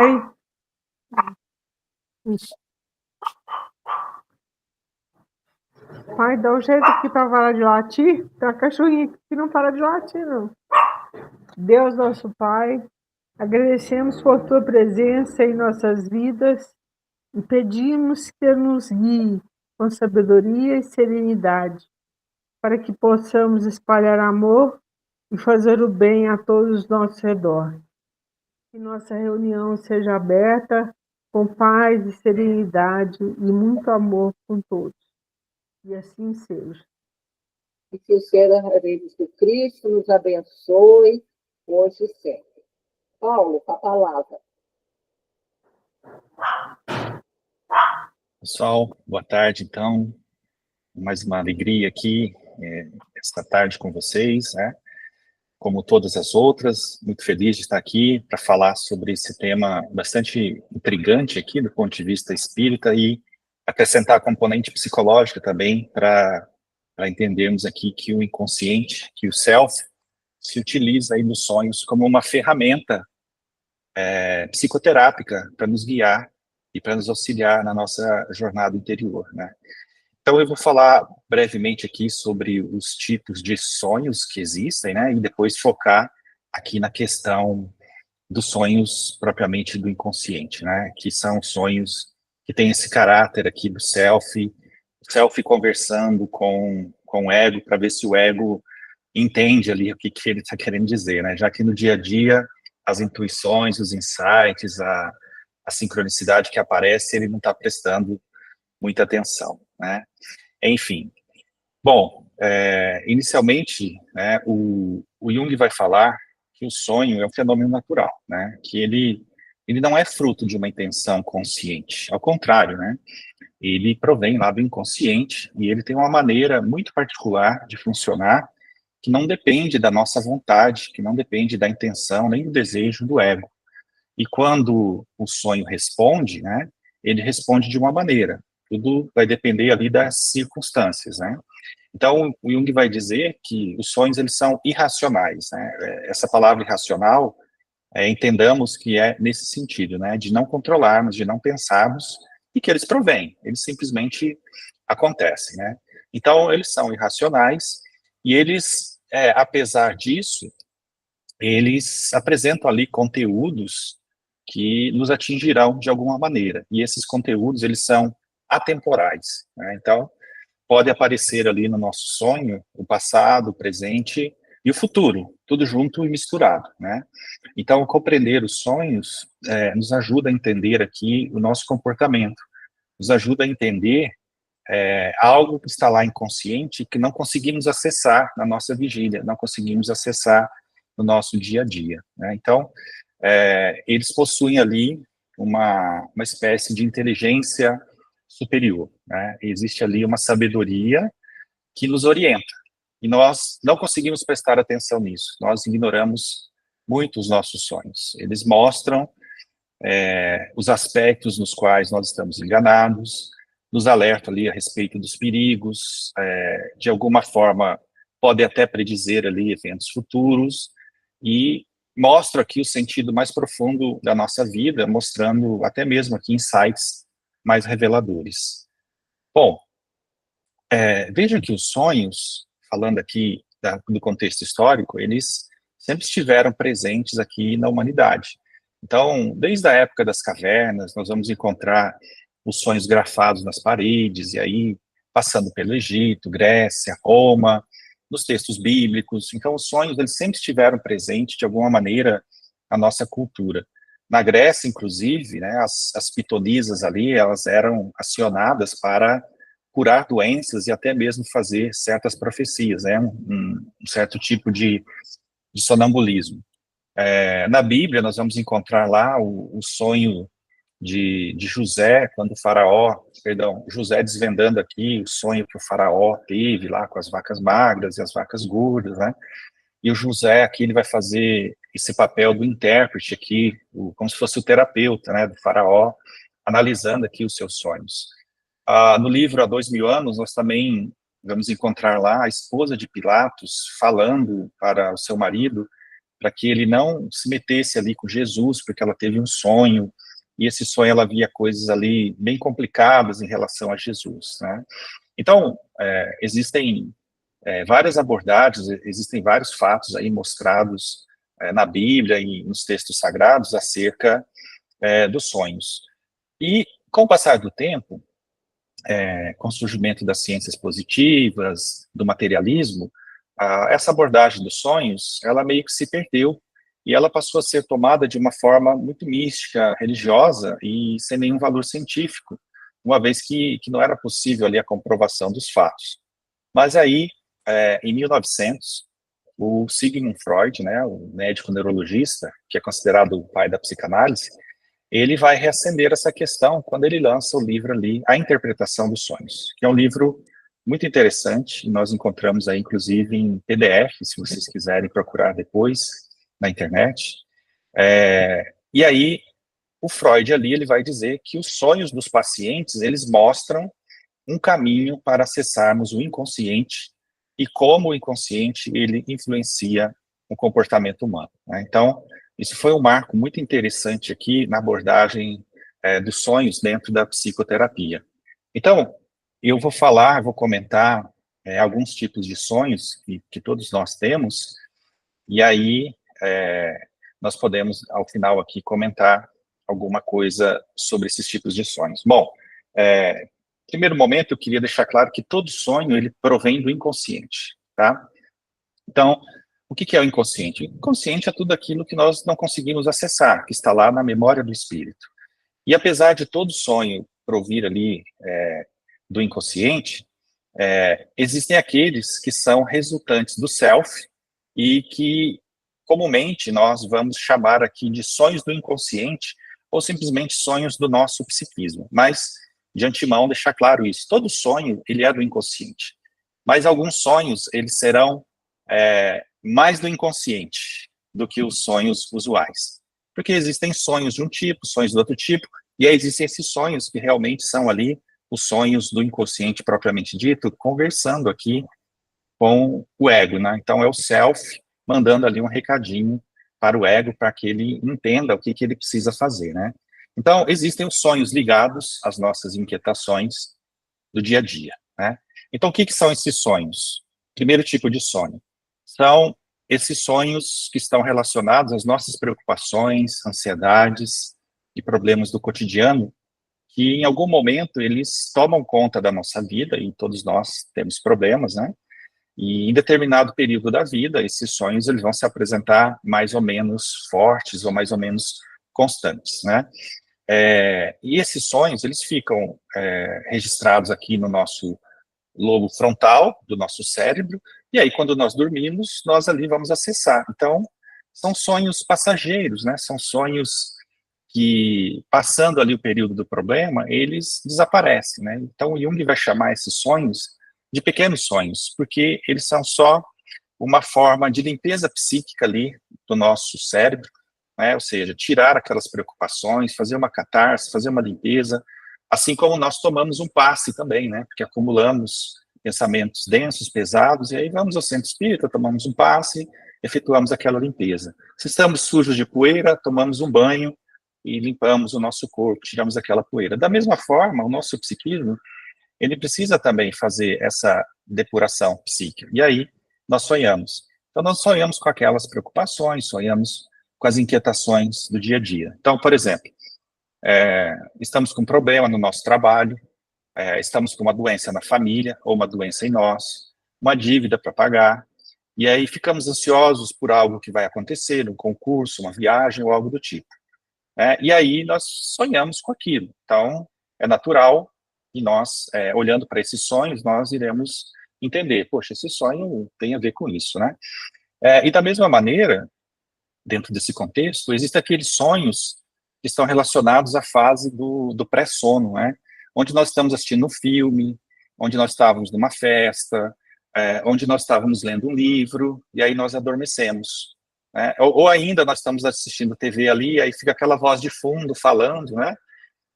Pai. Pai, dá um jeito aqui para parar de latir. Tem uma cachorrinha aqui que não para de latir, não. Deus, nosso Pai, agradecemos por tua presença em nossas vidas e pedimos que nos guie com sabedoria e serenidade, para que possamos espalhar amor e fazer o bem a todos os nossos redor. Que nossa reunião seja aberta com paz e serenidade e muito amor com todos. E assim seja. E que o Senhor do Cristo nos abençoe hoje e sempre. Paulo, com a palavra. Pessoal, boa tarde, então. Mais uma alegria aqui, esta tarde com vocês, né? Como todas as outras, muito feliz de estar aqui para falar sobre esse tema bastante intrigante aqui, do ponto de vista espírita, e acrescentar a componente psicológica também, para entendermos aqui que o inconsciente, que o self, se utiliza aí nos sonhos como uma ferramenta psicoterápica para nos guiar e para nos auxiliar na nossa jornada interior, né? Então eu vou falar brevemente aqui sobre os tipos de sonhos que existem, né, e depois focar aqui na questão dos sonhos propriamente do inconsciente, né, que são sonhos que têm esse caráter aqui do self conversando com o ego, para ver se o ego entende ali o que ele está querendo dizer, né, já que no dia a dia as intuições, os insights, a sincronicidade que aparece, ele não está prestando muita atenção, né? Enfim, bom, inicialmente, né, o Jung vai falar que o sonho é um fenômeno natural, né, que ele não é fruto de uma intenção consciente, ao contrário, né, ele provém lá do inconsciente e ele tem uma maneira muito particular de funcionar que não depende da nossa vontade, que não depende da intenção nem do desejo do ego. E quando o sonho responde, né, ele responde de uma maneira. Tudo vai depender ali das circunstâncias, né? Então, o Jung vai dizer que os sonhos, eles são irracionais, né? Essa palavra irracional, entendamos que é nesse sentido, né? De não controlarmos, de não pensarmos, e que eles provêm, eles simplesmente acontecem, né? Então, eles são irracionais, e eles, apesar disso, eles apresentam ali conteúdos que nos atingirão de alguma maneira, e esses conteúdos, eles são atemporais, né? Então, pode aparecer ali no nosso sonho o passado, o presente e o futuro, tudo junto e misturado, né? Então, compreender os sonhos nos ajuda a entender aqui o nosso comportamento, nos ajuda a entender algo que está lá inconsciente que não conseguimos acessar na nossa vigília, não conseguimos acessar no nosso dia a dia, né? Então, eles possuem ali uma espécie de inteligência superior, né? Existe ali uma sabedoria que nos orienta, e nós não conseguimos prestar atenção nisso, nós ignoramos muito os nossos sonhos. Eles mostram os aspectos nos quais nós estamos enganados, nos alertam ali a respeito dos perigos, de alguma forma pode até predizer ali eventos futuros, e mostra aqui o sentido mais profundo da nossa vida, mostrando até mesmo aqui insights mais reveladores. Bom, vejam que os sonhos, falando aqui do contexto histórico, eles sempre estiveram presentes aqui na humanidade. Então, desde a época das cavernas, nós vamos encontrar os sonhos grafados nas paredes, e aí passando pelo Egito, Grécia, Roma, nos textos bíblicos. Então, os sonhos, eles sempre estiveram presentes, de alguma maneira, na nossa cultura. Na Grécia, inclusive, né, as pitonisas ali, elas eram acionadas para curar doenças e até mesmo fazer certas profecias, né, um certo tipo de sonambulismo. Na Bíblia, nós vamos encontrar lá o sonho de José, quando o faraó, José desvendando aqui o sonho que o faraó teve lá com as vacas magras e as vacas gordas, né? E o José aqui, ele vai fazer esse papel do intérprete aqui, como se fosse o terapeuta, né, do faraó, analisando aqui os seus sonhos. No livro Há 2000 anos, nós também vamos encontrar lá a esposa de Pilatos falando para o seu marido para que ele não se metesse ali com Jesus, porque ela teve um sonho, e esse sonho ela via coisas ali bem complicadas em relação a Jesus, né? Então, existem várias abordagens, existem vários fatos aí mostrados na Bíblia e nos textos sagrados acerca dos sonhos. E, com o passar do tempo, com o surgimento das ciências positivas, do materialismo, essa abordagem dos sonhos, ela meio que se perdeu, e ela passou a ser tomada de uma forma muito mística, religiosa, e sem nenhum valor científico, uma vez que não era possível ali a comprovação dos fatos. Mas aí, em 1900, o Sigmund Freud, né, o médico neurologista, que é considerado o pai da psicanálise, ele vai reacender essa questão quando ele lança o livro ali, A Interpretação dos Sonhos, que é um livro muito interessante, e nós encontramos aí, inclusive, em PDF, se vocês quiserem procurar depois, na internet. E aí, o Freud ali, ele vai dizer que os sonhos dos pacientes, eles mostram um caminho para acessarmos o inconsciente e como o inconsciente, ele influencia o comportamento humano, né? Então, isso foi um marco muito interessante aqui na abordagem dos sonhos dentro da psicoterapia. Então, eu vou comentar alguns tipos de sonhos que todos nós temos, e aí nós podemos, ao final aqui, comentar alguma coisa sobre esses tipos de sonhos. Bom, primeiro momento, eu queria deixar claro que todo sonho, ele provém do inconsciente, tá? Então, o que é o inconsciente? O inconsciente é tudo aquilo que nós não conseguimos acessar, que está lá na memória do espírito. E apesar de todo sonho provir ali do inconsciente, existem aqueles que são resultantes do self e que, comumente, nós vamos chamar aqui de sonhos do inconsciente ou simplesmente sonhos do nosso psiquismo. Mas, de antemão, deixar claro isso. Todo sonho, ele é do inconsciente. Mas alguns sonhos, eles serão mais do inconsciente do que os sonhos usuais. Porque existem sonhos de um tipo, sonhos do outro tipo, e aí existem esses sonhos que realmente são ali os sonhos do inconsciente propriamente dito, conversando aqui com o ego, né? Então é o self mandando ali um recadinho para o ego, para que ele entenda o que ele precisa fazer, né? Então, existem os sonhos ligados às nossas inquietações do dia a dia, né? Então, o que são esses sonhos? Primeiro tipo de sonho. São esses sonhos que estão relacionados às nossas preocupações, ansiedades e problemas do cotidiano, que em algum momento eles tomam conta da nossa vida, e todos nós temos problemas, né? E em determinado período da vida, esses sonhos eles vão se apresentar mais ou menos fortes ou mais ou menos constantes, né? E esses sonhos, eles ficam registrados aqui no nosso lobo frontal do nosso cérebro, e aí quando nós dormimos, nós ali vamos acessar. Então, são sonhos passageiros, né? São sonhos que, passando ali o período do problema, eles desaparecem, né? Então, o Jung vai chamar esses sonhos de pequenos sonhos, porque eles são só uma forma de limpeza psíquica ali do nosso cérebro, né? Ou seja, tirar aquelas preocupações, fazer uma catarse, fazer uma limpeza, assim como nós tomamos um passe também, né? Porque acumulamos pensamentos densos, pesados, e aí vamos ao centro espírita, tomamos um passe, efetuamos aquela limpeza. Se estamos sujos de poeira, tomamos um banho e limpamos o nosso corpo, tiramos aquela poeira. Da mesma forma, o nosso psiquismo, ele precisa também fazer essa depuração psíquica. E aí, nós sonhamos. Então, nós sonhamos com aquelas preocupações, sonhamos com as inquietações do dia a dia. Então, por exemplo, estamos com um problema no nosso trabalho, estamos com uma doença na família, ou uma doença em nós, uma dívida para pagar, e aí ficamos ansiosos por algo que vai acontecer, um concurso, uma viagem, ou algo do tipo. E aí nós sonhamos com aquilo. Então, é natural que nós, olhando para esses sonhos, nós iremos entender, poxa, esse sonho tem a ver com isso, né? E da mesma maneira, dentro desse contexto, existem aqueles sonhos que estão relacionados à fase do pré-sono, né? Onde nós estamos assistindo um filme, onde nós estávamos numa festa, onde nós estávamos lendo um livro, e aí nós adormecemos. Ou ainda nós estamos assistindo TV ali, e aí fica aquela voz de fundo falando, né?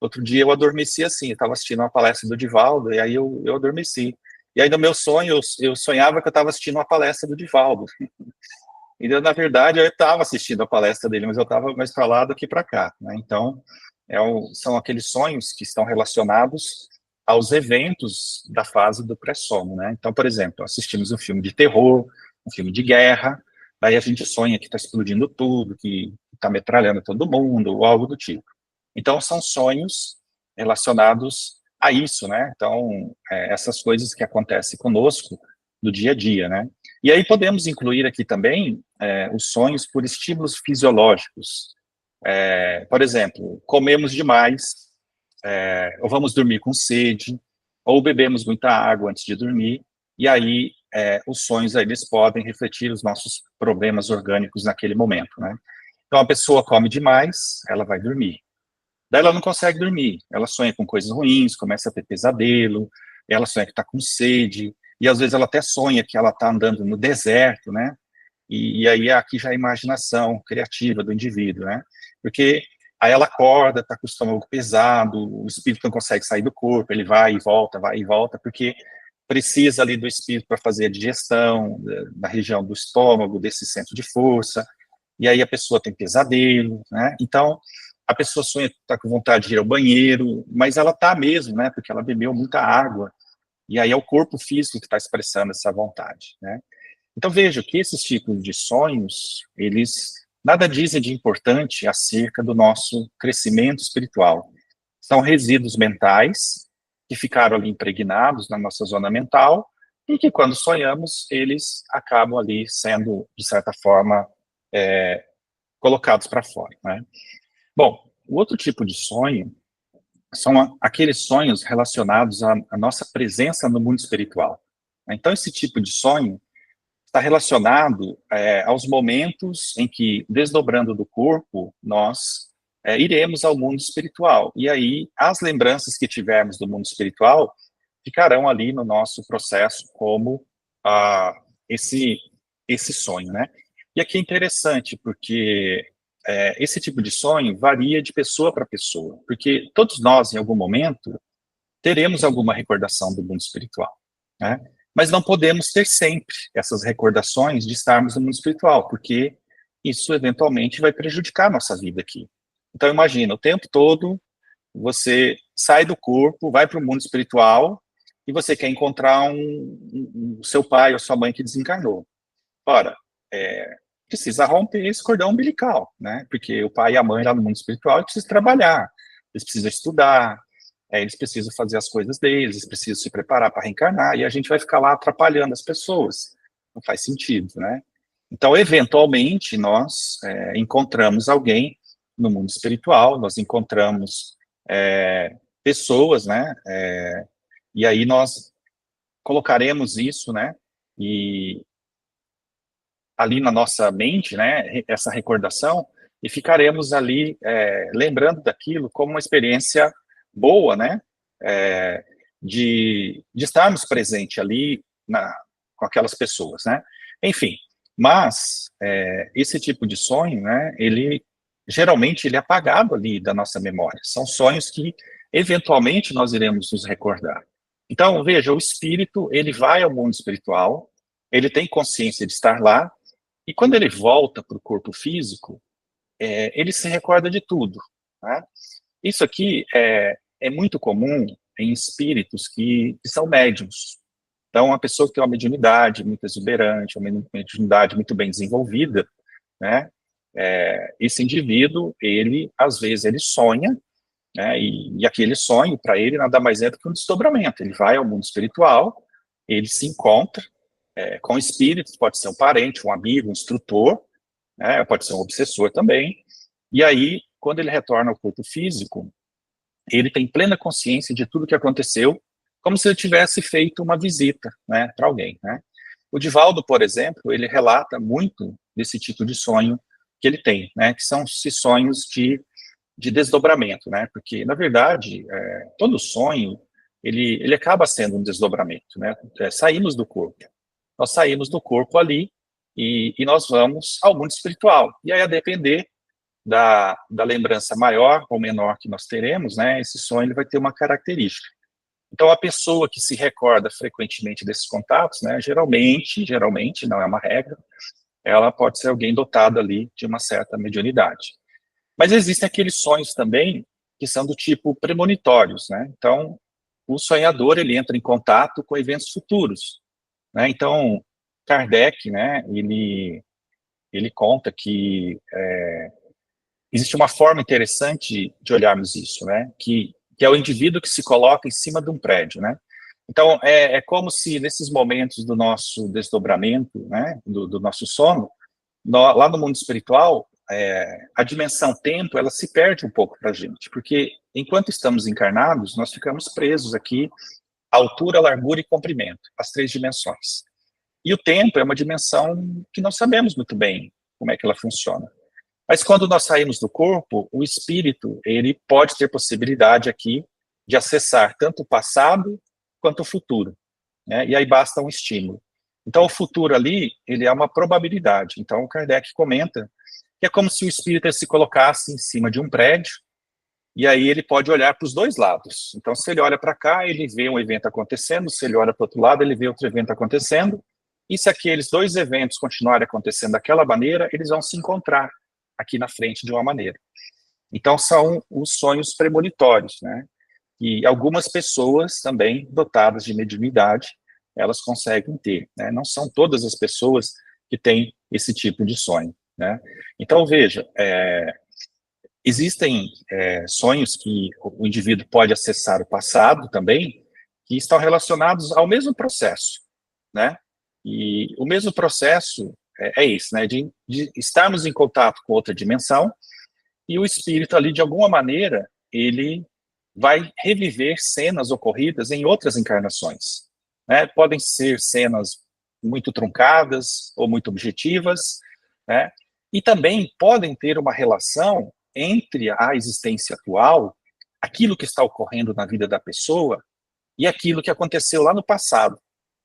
Outro dia eu adormeci assim, eu estava assistindo uma palestra do Divaldo, e aí eu adormeci. E aí no meu sonho, eu sonhava que eu estava assistindo uma palestra do Divaldo. na verdade, eu estava assistindo a palestra dele, mas eu estava mais para lá do que para cá, né? Então, são aqueles sonhos que estão relacionados aos eventos da fase do pré-sono, né? Então, por exemplo, assistimos um filme de terror, um filme de guerra, daí a gente sonha que está explodindo tudo, que está metralhando todo mundo, ou algo do tipo. Então, são sonhos relacionados a isso, né? Então, essas coisas que acontecem conosco no dia a dia, né? E aí podemos incluir aqui também os sonhos por estímulos fisiológicos. Por exemplo, comemos demais, ou vamos dormir com sede, ou bebemos muita água antes de dormir, e aí os sonhos aí, eles podem refletir os nossos problemas orgânicos naquele momento, né? Então, a pessoa come demais, ela vai dormir. Daí ela não consegue dormir, ela sonha com coisas ruins, começa a ter pesadelo, ela sonha que está com sede, e às vezes ela até sonha que ela está andando no deserto, né? E aí aqui já é a imaginação criativa do indivíduo, né? Porque aí ela acorda, está com o estômago pesado, o espírito não consegue sair do corpo, ele vai e volta, porque precisa ali do espírito para fazer a digestão da região do estômago, desse centro de força, e aí a pessoa tem pesadelo, né? Então, a pessoa sonha que está com vontade de ir ao banheiro, mas ela está mesmo, né? Porque ela bebeu muita água, e aí é o corpo físico que está expressando essa vontade, né? Então, veja que esses tipos de sonhos, eles nada dizem de importante acerca do nosso crescimento espiritual. São resíduos mentais que ficaram ali impregnados na nossa zona mental e que, quando sonhamos, eles acabam ali sendo, de certa forma, colocados para fora, né? Bom, o outro tipo de sonho são aqueles sonhos relacionados à nossa presença no mundo espiritual. Então, esse tipo de sonho está relacionado aos momentos em que, desdobrando do corpo, nós iremos ao mundo espiritual. E aí, as lembranças que tivermos do mundo espiritual ficarão ali no nosso processo como esse sonho, né? E aqui é interessante, porque esse tipo de sonho varia de pessoa para pessoa, porque todos nós, em algum momento, teremos alguma recordação do mundo espiritual, né? Mas não podemos ter sempre essas recordações de estarmos no mundo espiritual, porque isso eventualmente vai prejudicar a nossa vida aqui. Então imagina, o tempo todo você sai do corpo, vai para o mundo espiritual e você quer encontrar o seu pai ou sua mãe que desencarnou. Ora, precisa romper esse cordão umbilical, né? Porque o pai e a mãe lá no mundo espiritual precisam trabalhar, eles precisam estudar, eles precisam fazer as coisas deles, eles precisam se preparar para reencarnar, e a gente vai ficar lá atrapalhando as pessoas. Não faz sentido, né? Então, eventualmente, nós encontramos alguém no mundo espiritual, nós encontramos pessoas, né? E aí nós colocaremos isso, né? E ali na nossa mente, né? Essa recordação, e ficaremos ali lembrando daquilo como uma experiência boa, né? De estarmos presentes ali com aquelas pessoas, né? Enfim, mas esse tipo de sonho, né? Geralmente ele é apagado ali da nossa memória. São sonhos que eventualmente nós iremos nos recordar. Então, veja, o espírito, ele vai ao mundo espiritual, ele tem consciência de estar lá, e quando ele volta para o corpo físico, ele se recorda de tudo, né? Isso aqui é muito comum em espíritos que são médiums. Então, uma pessoa que tem uma mediunidade muito exuberante, uma mediunidade muito bem desenvolvida, né? Esse indivíduo, às vezes, ele sonha, né? E aquele sonho, para ele, nada mais é do que um desdobramento. Ele vai ao mundo espiritual, ele se encontra com espíritos, pode ser um parente, um amigo, um instrutor, né? Pode ser um obsessor também. E aí, quando ele retorna ao corpo físico, ele tem plena consciência de tudo que aconteceu, como se ele tivesse feito uma visita, né, para alguém, né? O Divaldo, por exemplo, ele relata muito desse tipo de sonho que ele tem, né, que são esses sonhos de desdobramento, né, porque, na verdade, todo sonho, ele acaba sendo um desdobramento, né, saímos do corpo. Nós saímos do corpo ali e nós vamos ao mundo espiritual. E aí, a depender da lembrança maior ou menor que nós teremos, né, esse sonho ele vai ter uma característica. Então, a pessoa que se recorda frequentemente desses contatos, né, geralmente, não é uma regra, ela pode ser alguém dotado ali de uma certa mediunidade. Mas existem aqueles sonhos também que são do tipo premonitórios, né? Então, o sonhador, ele entra em contato com eventos futuros, né? Então, Kardec, né, ele conta que existe uma forma interessante de olharmos isso, né? Que é o indivíduo que se coloca em cima de um prédio, né? Então, é como se nesses momentos do nosso desdobramento, né, do nosso sono, lá no mundo espiritual, a dimensão tempo, ela se perde um pouco para a gente, porque enquanto estamos encarnados, nós ficamos presos aqui, altura, largura e comprimento, as 3 dimensões. E o tempo é uma dimensão que não sabemos muito bem como é que ela funciona. Mas quando nós saímos do corpo, o espírito, ele pode ter possibilidade aqui de acessar tanto o passado quanto o futuro, né? E aí basta um estímulo. Então, o futuro ali, ele é uma probabilidade. Então, o Kardec comenta que é como se o espírito se colocasse em cima de um prédio, e aí ele pode olhar para os 2 lados. Então, se ele olha para cá, ele vê um evento acontecendo, se ele olha para o outro lado, ele vê outro evento acontecendo, e se aqueles 2 eventos continuarem acontecendo daquela maneira, eles vão se encontrar aqui na frente de uma maneira. Então, são os sonhos premonitórios, né? E algumas pessoas também dotadas de mediunidade, elas conseguem ter, né? Não são todas as pessoas que têm esse tipo de sonho, né? Então, veja, existem sonhos que o indivíduo pode acessar o passado também, que estão relacionados ao mesmo processo, né? E o mesmo processo é esse, né? De estarmos em contato com outra dimensão, e o espírito ali, de alguma maneira, ele vai reviver cenas ocorridas em outras encarnações, né? Podem ser cenas muito truncadas ou muito objetivas, né? E também podem ter uma relação entre a existência atual, aquilo que está ocorrendo na vida da pessoa, e aquilo que aconteceu lá no passado.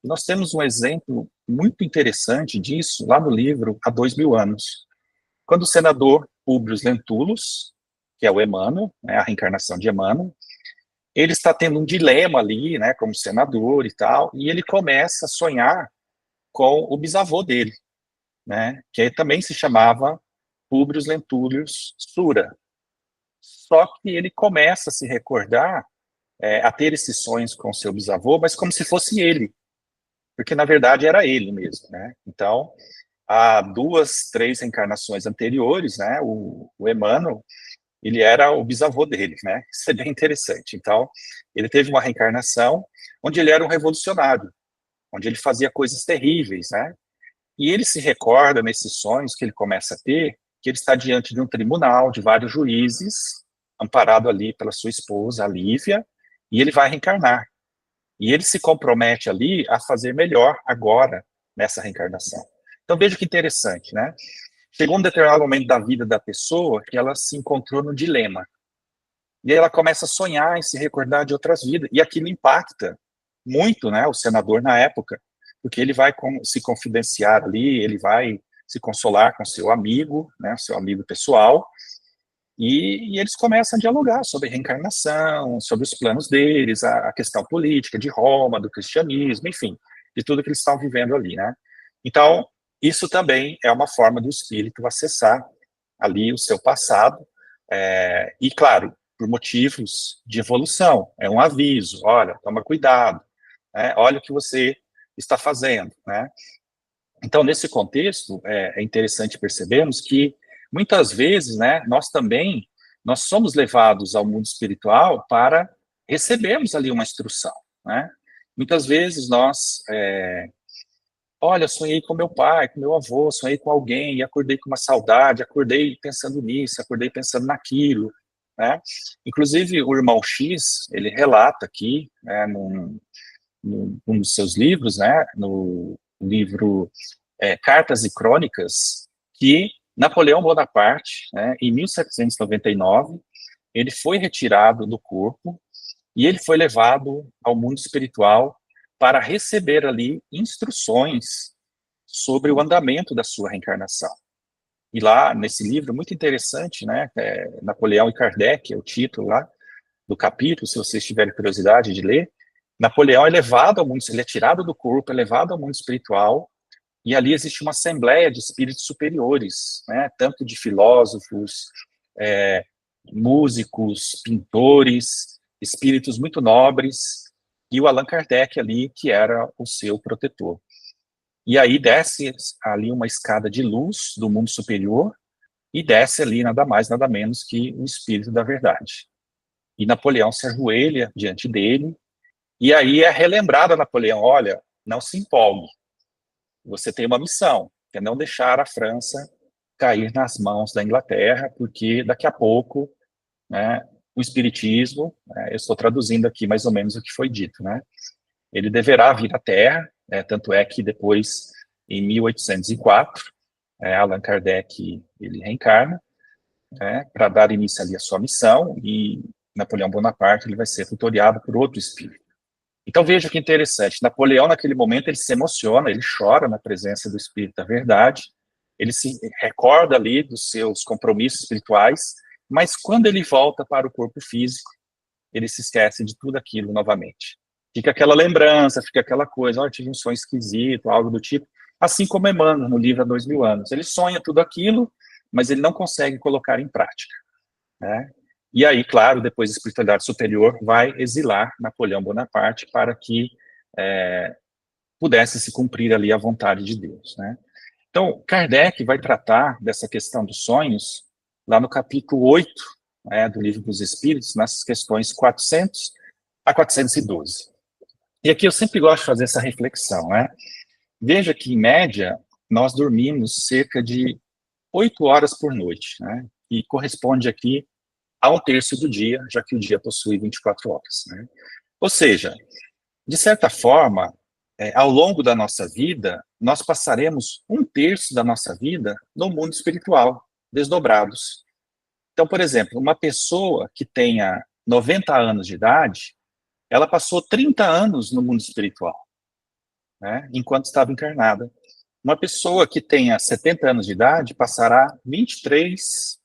Nós temos um exemplo muito interessante disso lá no livro Há 2000 anos, quando o senador Públio Lentulus, que é o Emmanuel, né, a reencarnação de Emmanuel, ele está tendo um dilema ali, né, como senador e tal, e ele começa a sonhar com o bisavô dele, né, que também se chamava Públio Lentulus Sura. Só que ele começa a se recordar, a ter esses sonhos com seu bisavô, mas como se fosse ele, porque na verdade era ele mesmo, né? Então, há 2, 3 reencarnações anteriores, né, o Emmanuel, ele era o bisavô dele, né? Isso é bem interessante. Então, ele teve uma reencarnação onde ele era um revolucionário, onde ele fazia coisas terríveis, né? E ele se recorda nesses sonhos que ele começa a ter, que ele está diante de um tribunal de vários juízes, amparado ali pela sua esposa, a Lívia, e ele vai reencarnar. E ele se compromete ali a fazer melhor agora, nessa reencarnação. Então, veja que interessante, né? Chegou um determinado momento da vida da pessoa que ela se encontrou no dilema. E aí ela começa a sonhar e se recordar de outras vidas. E aquilo impacta muito, né, o senador na época, porque ele vai se confidenciar ali, ele vai se consolar com seu amigo, né, seu amigo pessoal, e eles começam a dialogar sobre reencarnação, sobre os planos deles, a questão política de Roma, do cristianismo, enfim, de tudo que eles estão vivendo ali, né? Então, isso também é uma forma do espírito acessar ali o seu passado, e, claro, por motivos de evolução, é um aviso, olha, toma cuidado, né? Olha o que você está fazendo, né? Então, nesse contexto, é interessante percebermos que, muitas vezes, né, nós somos levados ao mundo espiritual para recebermos ali uma instrução, né? Muitas vezes nós, olha, sonhei com meu pai, com meu avô, sonhei com alguém, e acordei com uma saudade, acordei pensando nisso, acordei pensando naquilo, né? Inclusive, o irmão X, ele relata aqui, né, num dos seus livros, né, no livro Cartas e Crônicas, que Napoleão Bonaparte, né, em 1799, ele foi retirado do corpo e ele foi levado ao mundo espiritual para receber ali instruções sobre o andamento da sua reencarnação. E lá, nesse livro, muito interessante, né, Napoleão e Kardec, é o título lá do capítulo, se vocês tiverem curiosidade de ler, Napoleão é levado ao mundo, ele é tirado do corpo, é levado ao mundo espiritual e ali existe uma assembleia de espíritos superiores, né, tanto de filósofos, músicos, pintores, espíritos muito nobres, e o Allan Kardec ali, que era o seu protetor. E aí desce ali uma escada de luz do mundo superior, e desce ali nada mais, nada menos que o Espírito da Verdade. E Napoleão se ajoelha diante dele, e aí é relembrado a Napoleão, olha, não se empolgue, você tem uma missão, que é não deixar a França cair nas mãos da Inglaterra, porque daqui a pouco, né, o Espiritismo, eu estou traduzindo aqui mais ou menos o que foi dito, né, ele deverá vir à Terra, tanto é que depois, em 1804, Allan Kardec, ele reencarna, para dar início ali à sua missão, e Napoleão Bonaparte ele vai ser tutoriado por outro espírito. Então veja que interessante, Napoleão naquele momento ele se emociona, ele chora na presença do Espírito da Verdade, ele se recorda ali dos seus compromissos espirituais, mas quando ele volta para o corpo físico, ele se esquece de tudo aquilo novamente. Fica aquela lembrança, fica aquela coisa, eu tive um sonho esquisito, algo do tipo, assim como Emmanuel no livro Há 2000 Anos. Ele sonha tudo aquilo, mas ele não consegue colocar em prática, né? E aí, claro, depois a espiritualidade superior vai exilar Napoleão Bonaparte para que pudesse se cumprir ali a vontade de Deus, né? Então, Kardec vai tratar dessa questão dos sonhos lá no capítulo 8, do Livro dos Espíritos, nas questões 400 a 412. E aqui eu sempre gosto de fazer essa reflexão, né? Veja que, em média, nós dormimos cerca de 8 horas por noite, né? E corresponde aqui a 1/3 do dia, já que o dia possui 24 horas, né? Ou seja, de certa forma, ao longo da nossa vida, nós passaremos 1/3 da nossa vida no mundo espiritual, desdobrados. Então, por exemplo, uma pessoa que tenha 90 anos de idade, ela passou 30 anos no mundo espiritual, né, enquanto estava encarnada. Uma pessoa que tenha 70 anos de idade passará 23,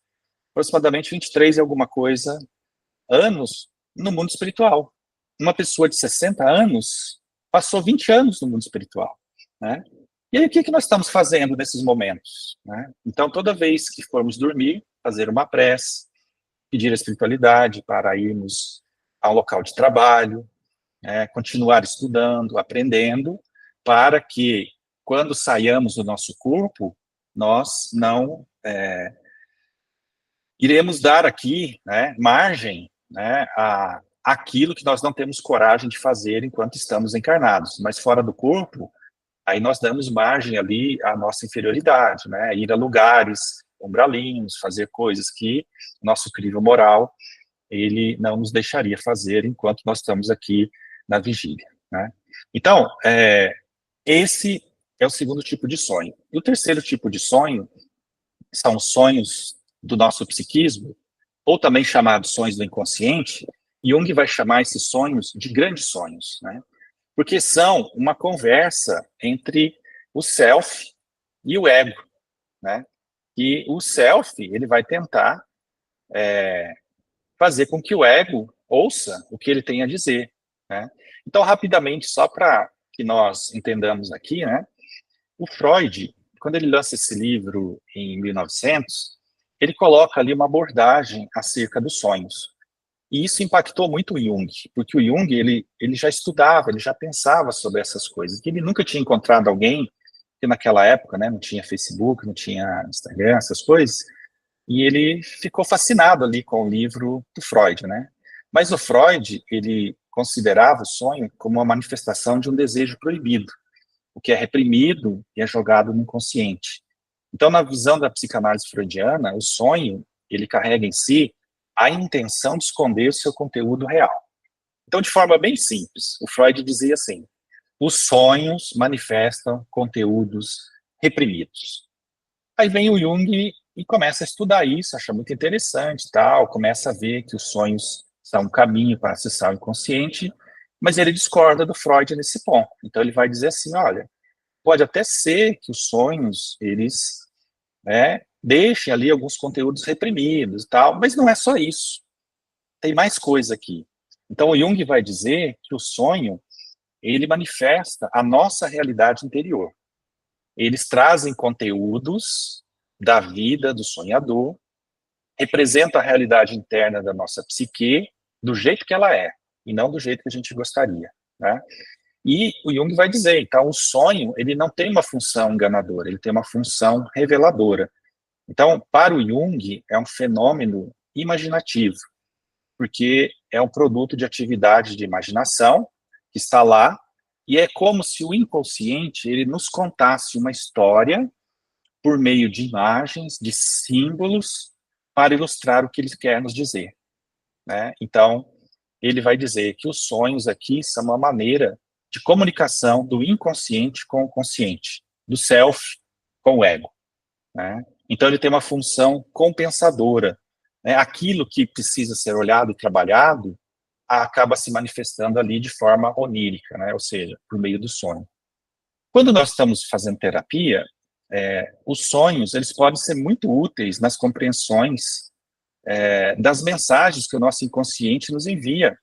aproximadamente 23 e alguma coisa, anos no mundo espiritual. Uma pessoa de 60 anos passou 20 anos no mundo espiritual, né? E aí, o que nós estamos fazendo nesses momentos, né? Então, toda vez que formos dormir, fazer uma prece, pedir a espiritualidade para irmos ao local de trabalho, continuar estudando, aprendendo, para que, quando saiamos do nosso corpo, nós não iremos dar aqui, né, margem, né, a aquilo que nós não temos coragem de fazer enquanto estamos encarnados, mas fora do corpo, aí nós damos margem ali à nossa inferioridade, né, ir a lugares umbralinos, fazer coisas que nosso crivo moral, ele não nos deixaria fazer enquanto nós estamos aqui na vigília, né. Então, esse é o segundo tipo de sonho. E o terceiro tipo de sonho são sonhos do nosso psiquismo, ou também chamados sonhos do inconsciente. Jung vai chamar esses sonhos de grandes sonhos, né? Porque são uma conversa entre o self e o ego, né? E o self, ele vai tentar fazer com que o ego ouça o que ele tem a dizer, né? Então, rapidamente, só para que nós entendamos aqui, né? O Freud, quando ele lança esse livro em 1900, ele coloca ali uma abordagem acerca dos sonhos. E isso impactou muito o Jung, porque o Jung, ele já estudava, ele já pensava sobre essas coisas, que ele nunca tinha encontrado alguém, que naquela época, né, não tinha Facebook, não tinha Instagram, essas coisas, e ele ficou fascinado ali com o livro do Freud, né? Mas o Freud, ele considerava o sonho como uma manifestação de um desejo proibido, o que é reprimido e é jogado no inconsciente. Então, na visão da psicanálise freudiana, o sonho, ele carrega em si a intenção de esconder o seu conteúdo real. Então, de forma bem simples, o Freud dizia assim: os sonhos manifestam conteúdos reprimidos. Aí vem o Jung e começa a estudar isso, acha muito interessante, tal, começa a ver que os sonhos são um caminho para acessar o inconsciente, mas ele discorda do Freud nesse ponto. Então, ele vai dizer assim, olha, pode até ser que os sonhos, eles deixem ali alguns conteúdos reprimidos e tal, mas não é só isso. Tem mais coisa aqui. Então, o Jung vai dizer que o sonho, ele manifesta a nossa realidade interior. eles trazem conteúdos da vida do sonhador, representam a realidade interna da nossa psique do jeito que ela é, e não do jeito que a gente gostaria, né? E o Jung vai dizer, então, o sonho, ele não tem uma função enganadora, ele tem uma função reveladora. Então, para o Jung, é um fenômeno imaginativo, porque é um produto de atividade de imaginação que está lá, e é como se o inconsciente ele nos contasse uma história por meio de imagens, de símbolos, para ilustrar o que ele quer nos dizer, né? Então, ele vai dizer que os sonhos aqui são uma maneira de comunicação do inconsciente com o consciente, do self com o ego, né? Então, ele tem uma função compensadora, né? Aquilo que precisa ser olhado e trabalhado acaba se manifestando ali de forma onírica, né? Ou seja, por meio do sonho. Quando nós estamos fazendo terapia, os sonhos, eles podem ser muito úteis nas compreensões das mensagens que o nosso inconsciente nos envia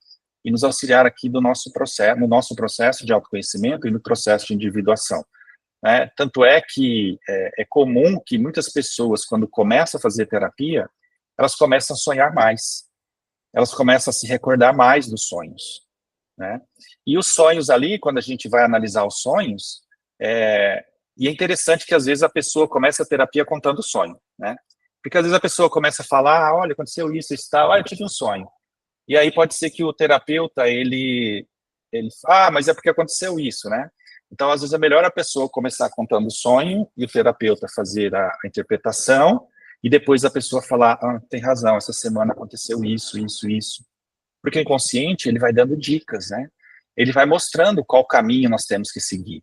e nos auxiliar aqui do nosso processo, no nosso processo de autoconhecimento e no processo de individuação, né? Tanto é que é comum que muitas pessoas, quando começam a fazer terapia, elas começam a sonhar mais, elas começam a se recordar mais dos sonhos, né? E os sonhos ali, quando a gente vai analisar os sonhos, e é interessante que às vezes a pessoa começa a terapia contando o sonho, né? Porque às vezes a pessoa começa a falar, olha, aconteceu isso, isso, tal, eu tive um sonho. E aí pode ser que o terapeuta, ele mas é porque aconteceu isso, né? Então, às vezes é melhor a pessoa começar contando o sonho e o terapeuta fazer a interpretação e depois a pessoa falar, tem razão, essa semana aconteceu isso, isso, isso. Porque o inconsciente, ele vai dando dicas, né? Ele vai mostrando qual caminho nós temos que seguir.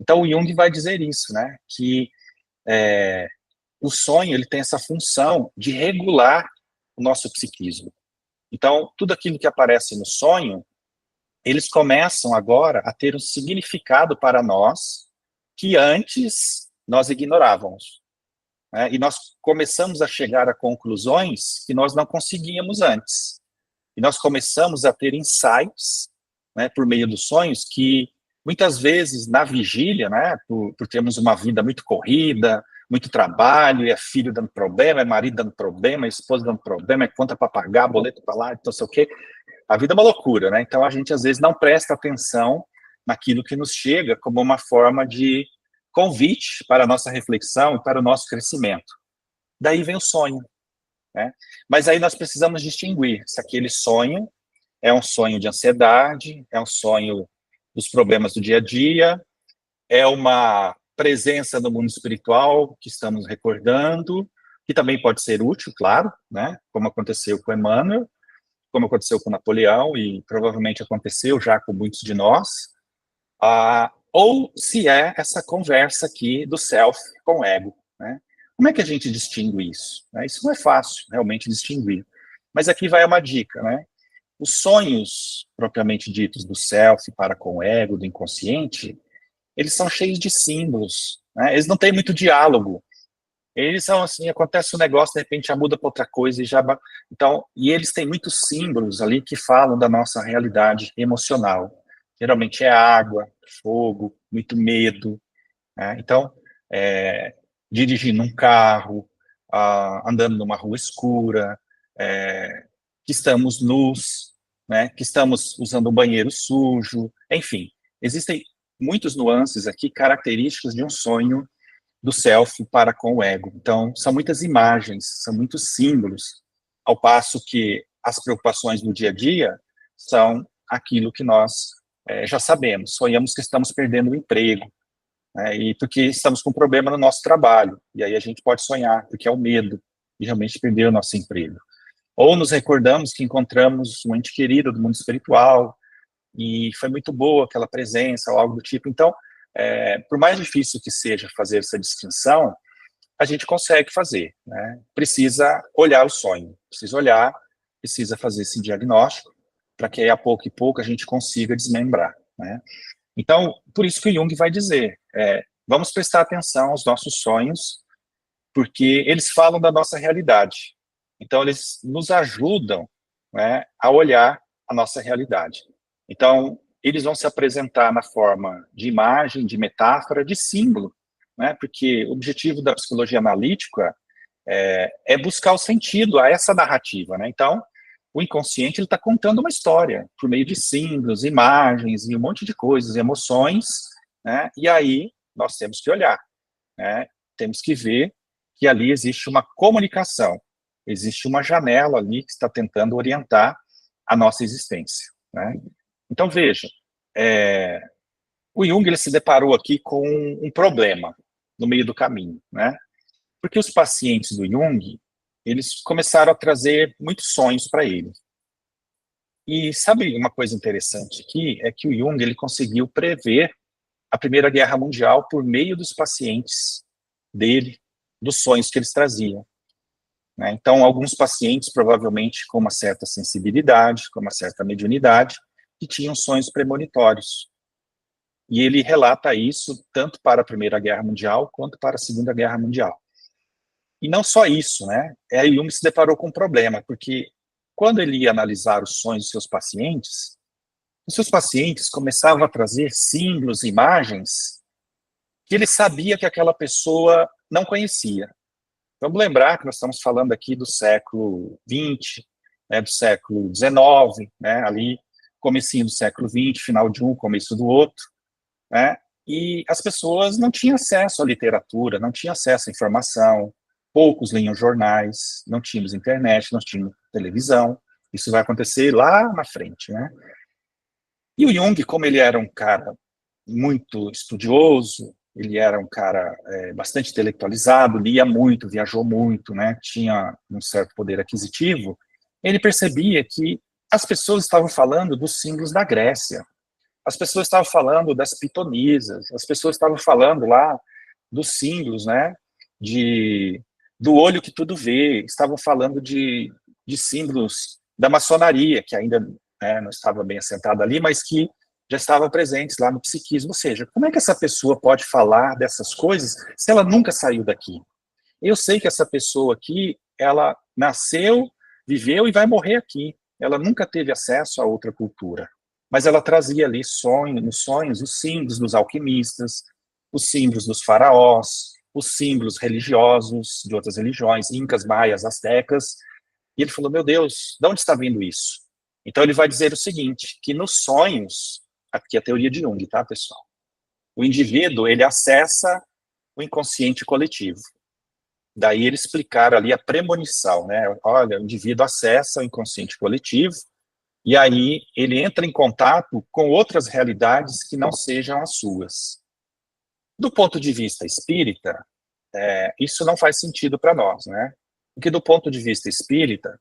Então, o Jung vai dizer isso, né? Que o sonho, ele tem essa função de regular o nosso psiquismo. Então, tudo aquilo que aparece no sonho, eles começam agora a ter um significado para nós que antes nós ignorávamos, né? E nós começamos a chegar a conclusões que nós não conseguíamos antes. E nós começamos a ter insights, né, por meio dos sonhos, que muitas vezes na vigília, né, por termos uma vida muito corrida, muito trabalho, é filho dando problema, é marido dando problema, é esposa dando problema, é conta para pagar, boleto para lá, então sei o quê. A vida é uma loucura, né? Então a gente às vezes não presta atenção naquilo que nos chega como uma forma de convite para a nossa reflexão e para o nosso crescimento. Daí vem o sonho, né? Mas aí nós precisamos distinguir se aquele sonho é um sonho de ansiedade, é um sonho dos problemas do dia a dia, é uma presença no mundo espiritual que estamos recordando, que também pode ser útil, claro, né? Como aconteceu com Emmanuel, como aconteceu com Napoleão e provavelmente aconteceu já com muitos de nós, ou se é essa conversa aqui do self com o ego, né? Como é que a gente distingue isso? Isso não é fácil, realmente, distinguir. Mas aqui vai uma dica, né? Os sonhos, propriamente ditos, do self para com o ego, do inconsciente, eles são cheios de símbolos, né? Eles não têm muito diálogo. Eles são assim, acontece um negócio, de repente já muda para outra coisa e já... Então, e eles têm muitos símbolos ali que falam da nossa realidade emocional. Geralmente é água, fogo, muito medo, né? Então, dirigindo um carro, andando numa rua escura, que estamos nus, né? Que estamos usando um banheiro sujo, enfim. Existem muitas nuances aqui, características de um sonho do self para com o ego. Então, são muitas imagens, são muitos símbolos, ao passo que as preocupações do dia a dia são aquilo que nós já sabemos. Sonhamos que estamos perdendo o emprego, né, e porque estamos com problema no nosso trabalho, e aí a gente pode sonhar, porque é o medo de realmente perder o nosso emprego. Ou nos recordamos que encontramos um ente querido do mundo espiritual, e foi muito boa aquela presença, ou algo do tipo. Então, por mais difícil que seja fazer essa distinção, a gente consegue fazer, né? Precisa olhar o sonho, precisa olhar, precisa fazer esse diagnóstico, para que aí a pouco e pouco a gente consiga desmembrar, né? Então, por isso que o Jung vai dizer, vamos prestar atenção aos nossos sonhos, porque eles falam da nossa realidade. Então, eles nos ajudam, né, a olhar a nossa realidade. Então, eles vão se apresentar na forma de imagem, de metáfora, de símbolo, né? Porque o objetivo da psicologia analítica é buscar o sentido a essa narrativa, né? Então, o inconsciente está contando uma história por meio de símbolos, imagens e um monte de coisas, emoções, né? E aí nós temos que olhar, né? Temos que ver que ali existe uma comunicação, existe uma janela ali que está tentando orientar a nossa existência, né? Então, veja, o Jung ele se deparou aqui com um problema no meio do caminho, né? Porque os pacientes do Jung, eles começaram a trazer muitos sonhos para ele. E sabe uma coisa interessante aqui? É que o Jung ele conseguiu prever a Primeira Guerra Mundial por meio dos pacientes dele, dos sonhos que eles traziam, né? Então, alguns pacientes, provavelmente com uma certa sensibilidade, com uma certa mediunidade, que tinham sonhos premonitórios. E ele relata isso tanto para a Primeira Guerra Mundial quanto para a Segunda Guerra Mundial. E não só isso, né? Jung se deparou com um problema, porque quando ele ia analisar os sonhos dos seus pacientes, os seus pacientes começavam a trazer símbolos, imagens, que ele sabia que aquela pessoa não conhecia. Vamos lembrar que nós estamos falando aqui do século XX, né, do século XIX, né, ali, comecinho do século XX, final de um, começo do outro, né, e as pessoas não tinham acesso à literatura, não tinham acesso à informação, poucos liam jornais, não tínhamos internet, não tínhamos televisão, isso vai acontecer lá na frente, né. E o Jung, como ele era um cara muito estudioso, ele era um cara bastante intelectualizado, lia muito, viajou muito, né, tinha um certo poder aquisitivo, ele percebia que as pessoas estavam falando dos símbolos da Grécia, as pessoas estavam falando das pitonisas, as pessoas estavam falando lá dos símbolos, né, do olho que tudo vê, estavam falando de símbolos da maçonaria, que ainda não estava bem assentada ali, mas que já estavam presentes lá no psiquismo. Ou seja, como é que essa pessoa pode falar dessas coisas se ela nunca saiu daqui? Eu sei que essa pessoa aqui, ela nasceu, viveu e vai morrer aqui. Ela nunca teve acesso a outra cultura. Mas ela trazia ali nos sonhos, os símbolos dos alquimistas, os símbolos dos faraós, os símbolos religiosos de outras religiões, incas, maias, astecas. E ele falou, meu Deus, de onde está vindo isso? Então ele vai dizer o seguinte, que nos sonhos, aqui é a teoria de Jung, tá, pessoal? O indivíduo, ele acessa o inconsciente coletivo. Daí ele explicar ali a premonição, né? Olha, o indivíduo acessa o inconsciente coletivo e aí ele entra em contato com outras realidades que não sejam as suas. Do ponto de vista espírita, isso não faz sentido para nós, né? Porque do ponto de vista espírita,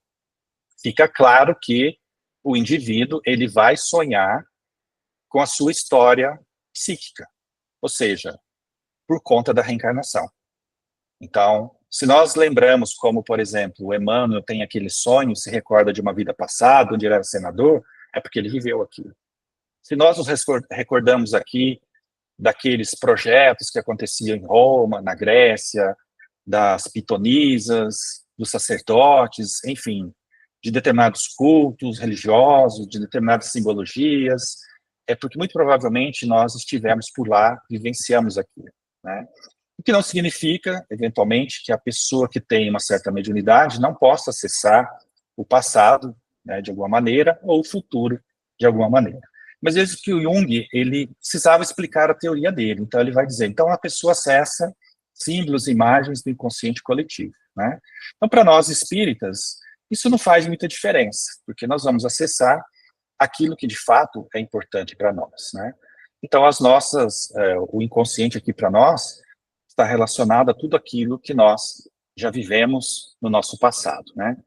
fica claro que o indivíduo ele vai sonhar com a sua história psíquica, ou seja, por conta da reencarnação. Então, se nós lembramos como, por exemplo, o Emmanuel tem aquele sonho, se recorda de uma vida passada, onde ele era senador, é porque ele viveu aquilo. Se nós nos recordamos aqui daqueles projetos que aconteciam em Roma, na Grécia, das pitonisas, dos sacerdotes, enfim, de determinados cultos religiosos, de determinadas simbologias, é porque muito provavelmente nós estivemos por lá, vivenciamos aquilo, né? O que não significa, eventualmente, que a pessoa que tem uma certa mediunidade não possa acessar o passado, né, de alguma maneira, ou o futuro, de alguma maneira. Mas veja que o Jung, ele precisava explicar a teoria dele, então ele vai dizer, então a pessoa acessa símbolos, imagens do inconsciente coletivo, né? Então, para nós espíritas, isso não faz muita diferença, porque nós vamos acessar aquilo que de fato é importante para nós, né? Então, o inconsciente aqui para nós está relacionado a tudo aquilo que nós já vivemos no nosso passado, né?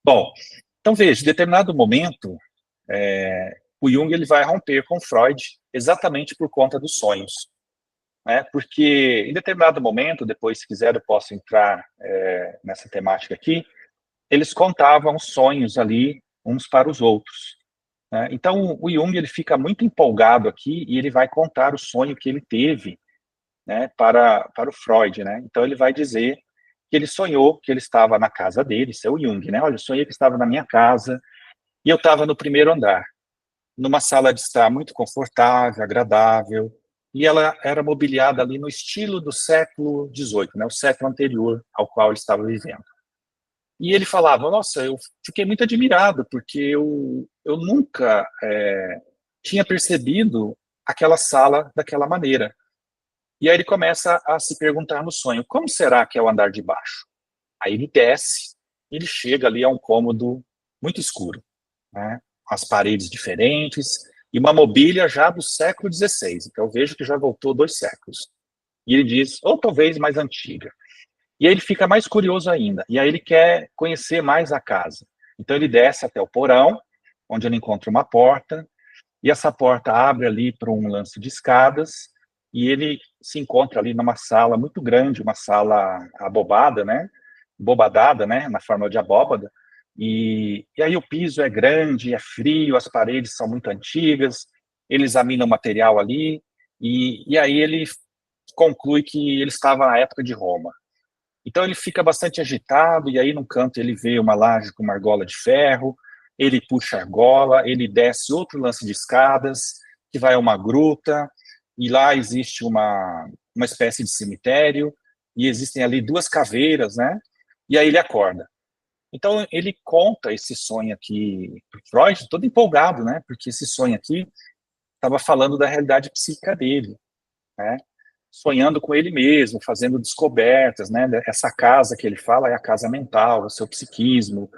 Bom, então veja, em determinado momento, o Jung ele vai romper com Freud exatamente por conta dos sonhos, né? Porque em determinado momento, depois se quiser eu posso entrar nessa temática aqui, eles contavam sonhos ali uns para os outros, né? Então o Jung ele fica muito empolgado aqui e ele vai contar o sonho que ele teve, né, para o Freud, né? Então ele vai dizer que ele sonhou que ele estava na casa dele, isso é o Jung, né? Olha, eu sonhei que estava na minha casa e eu estava no primeiro andar, numa sala de estar muito confortável, agradável, e ela era mobiliada ali no estilo do século XVIII, né, o século anterior ao qual ele estava vivendo. E ele falava, nossa, eu fiquei muito admirado, porque eu nunca tinha percebido aquela sala daquela maneira. E aí ele começa a se perguntar no sonho, como será que é o andar de baixo? Aí ele desce, ele chega ali a um cômodo muito escuro, né, com as paredes diferentes, e uma mobília já do século XVI. Então eu vejo que já voltou 2 séculos. E ele diz, ou talvez mais antiga. E aí ele fica mais curioso ainda, e aí ele quer conhecer mais a casa. Então ele desce até o porão, onde ele encontra uma porta, e essa porta abre ali para um lance de escadas, e ele se encontra ali numa sala muito grande, uma sala abobada, né? Bobadada, né? Na forma de abóbada. E aí o piso é grande, é frio, as paredes são muito antigas, ele examina o material ali, e aí ele conclui que ele estava na época de Roma. Então ele fica bastante agitado, e aí num canto ele vê uma laje com uma argola de ferro, ele puxa a argola, ele desce outro lance de escadas, que vai a uma gruta, e lá existe uma espécie de cemitério, e existem ali 2 caveiras, né? E aí ele acorda. Então ele conta esse sonho aqui, Freud, todo empolgado, né? Porque esse sonho aqui estava falando da realidade psíquica dele, né? Sonhando com ele mesmo, fazendo descobertas, né? Essa casa que ele fala é a casa mental, o seu psiquismo,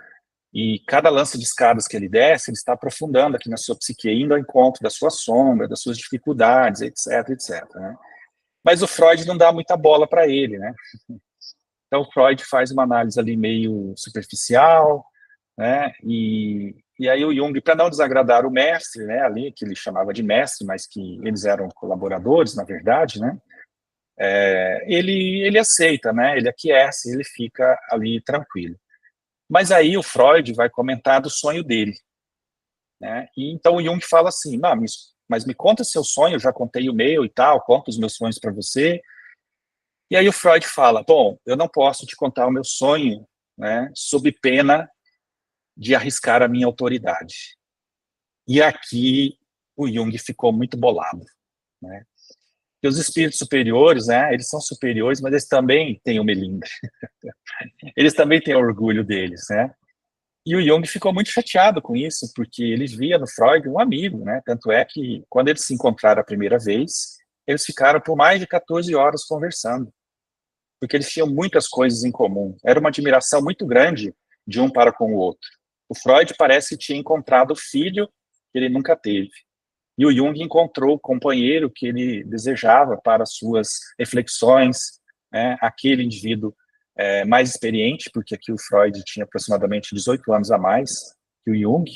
e cada lance de escadas que ele desce, ele está aprofundando aqui na sua psique, indo ao encontro da sua sombra, das suas dificuldades, etc, etc, né? Mas o Freud não dá muita bola para ele, né? Então o Freud faz uma análise ali meio superficial, né? E aí o Jung, para não desagradar o mestre, né, ali, que ele chamava de mestre, mas que eles eram colaboradores, na verdade, né? Ele aceita, né? Ele aquece, ele fica ali tranquilo. Mas aí o Freud vai comentar do sonho dele, né? E então o Jung fala assim, não, mas me conta seu sonho, eu já contei o meu e tal, conto os meus sonhos para você. E aí o Freud fala, bom, eu não posso te contar o meu sonho, né, sob pena de arriscar a minha autoridade. E aqui o Jung ficou muito bolado, né? E os espíritos superiores, né, eles são superiores, mas eles também têm o melindre. Eles também têm orgulho deles, né? E o Jung ficou muito chateado com isso, porque ele via no Freud um amigo, né? Tanto é que, quando eles se encontraram a primeira vez, eles ficaram por mais de 14 horas conversando, porque eles tinham muitas coisas em comum. Era uma admiração muito grande de um para com o outro. O Freud parece que tinha encontrado o filho que ele nunca teve. E o Jung encontrou o companheiro que ele desejava para suas reflexões, né? Aquele indivíduo mais experiente, porque aqui o Freud tinha aproximadamente 18 anos a mais que o Jung,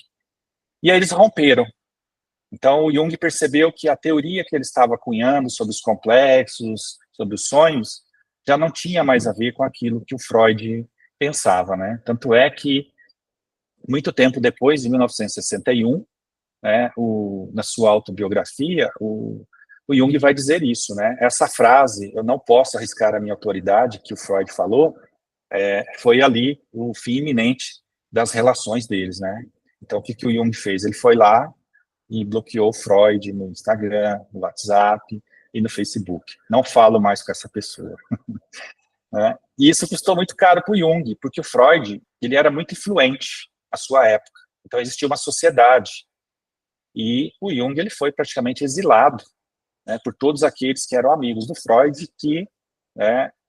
e aí eles romperam. Então o Jung percebeu que a teoria que ele estava cunhando sobre os complexos, sobre os sonhos, já não tinha mais a ver com aquilo que o Freud pensava, né? Tanto é que, muito tempo depois, em 1961, né, na sua autobiografia, o Jung vai dizer isso, né? Essa frase, eu não posso arriscar a minha autoridade, que o Freud falou, foi ali o fim iminente das relações deles, né? Então, o que o Jung fez? Ele foi lá e bloqueou o Freud no Instagram, no WhatsApp e no Facebook. Não falo mais com essa pessoa. Né? E isso custou muito caro para o Jung, porque o Freud, ele era muito influente à sua época. Então, existia uma sociedade. E o Jung, ele foi praticamente exilado, né, por todos aqueles que eram amigos do Freud, que,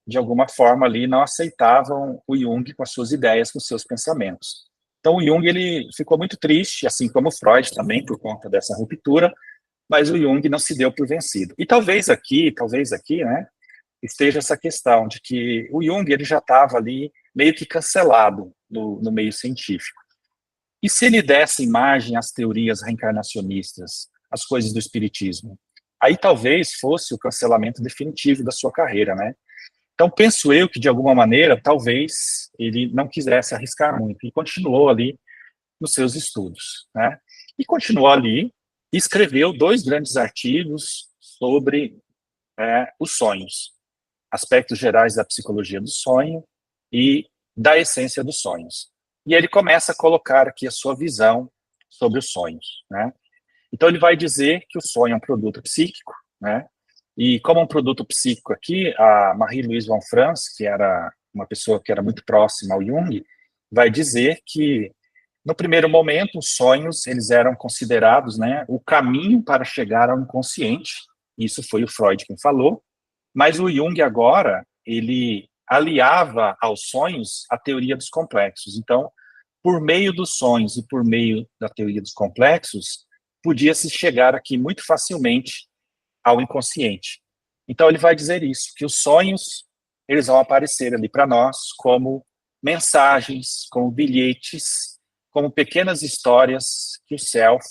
de alguma forma ali não aceitavam o Jung com as suas ideias, com os seus pensamentos. Então o Jung, ele ficou muito triste, assim como o Freud também, por conta dessa ruptura, mas o Jung não se deu por vencido. E talvez aqui, né, esteja essa questão de que o Jung, ele já estava ali meio que cancelado no meio científico. E se ele desse imagem às teorias reencarnacionistas, às coisas do espiritismo? Aí talvez fosse o cancelamento definitivo da sua carreira, né? Então penso eu que, de alguma maneira, talvez ele não quisesse arriscar muito e continuou ali nos seus estudos, né? E continuou ali e escreveu 2 grandes artigos sobre os sonhos, aspectos gerais da psicologia do sonho e da essência dos sonhos. E ele começa a colocar aqui a sua visão sobre os sonhos, né? Então ele vai dizer que o sonho é um produto psíquico, né? E como um produto psíquico aqui, a Marie-Louise von Franz, que era uma pessoa que era muito próxima ao Jung, vai dizer que, no primeiro momento, os sonhos, eles eram considerados, né, o caminho para chegar ao inconsciente. Isso foi o Freud quem falou. Mas o Jung agora, ele aliava aos sonhos a teoria dos complexos. Então, por meio dos sonhos e por meio da teoria dos complexos, podia-se chegar aqui muito facilmente ao inconsciente. Então, ele vai dizer isso, que os sonhos, eles vão aparecer ali para nós como mensagens, como bilhetes, como pequenas histórias que o Self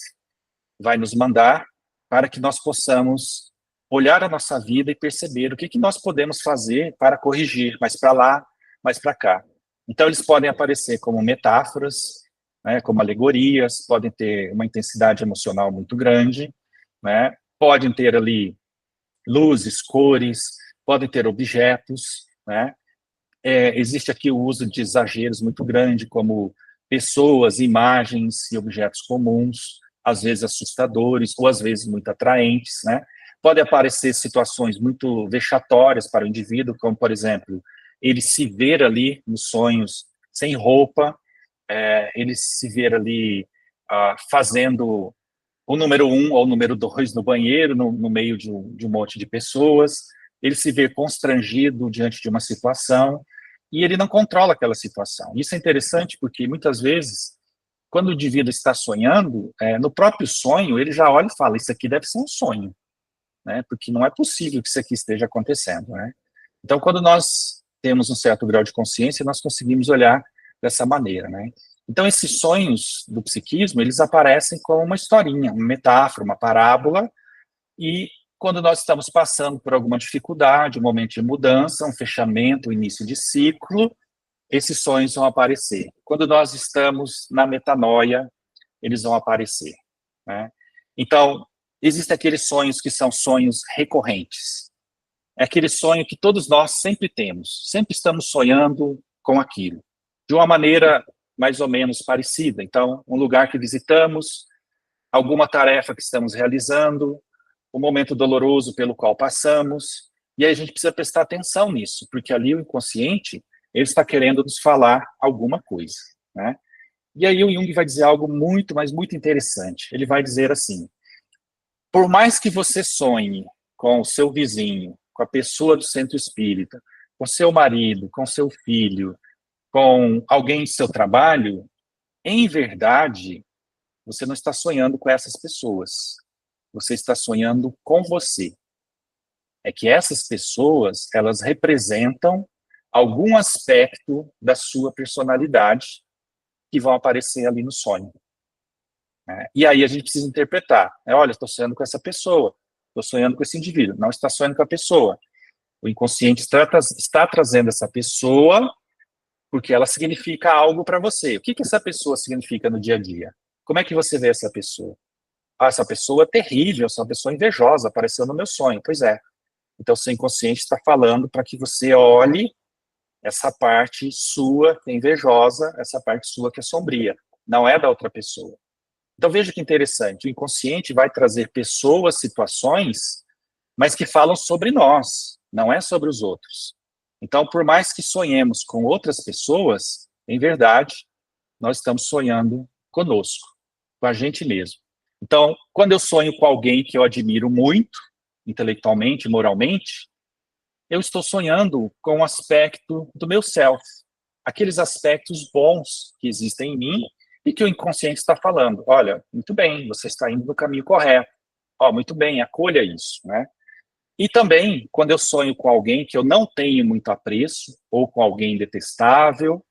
vai nos mandar para que nós possamos olhar a nossa vida e perceber o que nós podemos fazer para corrigir, mais para lá, mais para cá. Então, eles podem aparecer como metáforas, né, como alegorias, podem ter uma intensidade emocional muito grande, né, podem ter ali luzes, cores, podem ter objetos, né, existe aqui o uso de exageros muito grande, como pessoas, imagens e objetos comuns, às vezes assustadores, ou às vezes muito atraentes, né? Pode aparecer situações muito vexatórias para o indivíduo, como, por exemplo, ele se ver ali nos sonhos sem roupa, ele se ver ali fazendo o número 1 ou o número 2 no banheiro, no meio de um monte de pessoas, ele se vê constrangido diante de uma situação, e ele não controla aquela situação. Isso é interessante porque, muitas vezes, quando o indivíduo está sonhando, no próprio sonho, ele já olha e fala, isso aqui deve ser um sonho, né? Porque não é possível que isso aqui esteja acontecendo, né? Então, quando nós temos um certo grau de consciência, nós conseguimos olhar dessa maneira, né? Então, esses sonhos do psiquismo, eles aparecem como uma historinha, uma metáfora, uma parábola, e quando nós estamos passando por alguma dificuldade, um momento de mudança, um fechamento, um início de ciclo, esses sonhos vão aparecer. Quando nós estamos na metanoia, eles vão aparecer, né? Então, existem aqueles sonhos que são sonhos recorrentes. É aquele sonho que todos nós sempre temos, sempre estamos sonhando com aquilo, de uma maneira mais ou menos parecida. Então, um lugar que visitamos, alguma tarefa que estamos realizando, um momento doloroso pelo qual passamos, e aí a gente precisa prestar atenção nisso, porque ali o inconsciente, ele está querendo nos falar alguma coisa, né? E aí o Jung vai dizer algo muito, mas muito interessante. Ele vai dizer assim, por mais que você sonhe com o seu vizinho, com a pessoa do centro espírita, com seu marido, com seu filho, com alguém do seu trabalho, em verdade, você não está sonhando com essas pessoas. Você está sonhando com você. É que essas pessoas, elas representam algum aspecto da sua personalidade que vão aparecer ali no sonho. E aí a gente precisa interpretar. Olha, estou sonhando com essa pessoa, estou sonhando com esse indivíduo. Não está sonhando com a pessoa. O inconsciente está trazendo essa pessoa porque ela significa algo para você. O que essa pessoa significa no dia a dia? Como é que você vê essa pessoa? Essa pessoa é terrível, essa pessoa invejosa, apareceu no meu sonho. Pois é. Então, o seu inconsciente está falando para que você olhe essa parte sua que é invejosa, essa parte sua que é sombria. Não é da outra pessoa. Então, veja que interessante. O inconsciente vai trazer pessoas, situações, mas que falam sobre nós, não é sobre os outros. Então, por mais que sonhemos com outras pessoas, em verdade, nós estamos sonhando conosco, com a gente mesmo. Então, quando eu sonho com alguém que eu admiro muito, intelectualmente, moralmente, eu estou sonhando com um aspecto do meu self, aqueles aspectos bons que existem em mim e que o inconsciente está falando. Olha, muito bem, você está indo no caminho correto. Muito bem, acolha isso, né? E também, quando eu sonho com alguém que eu não tenho muito apreço, ou com alguém detestável,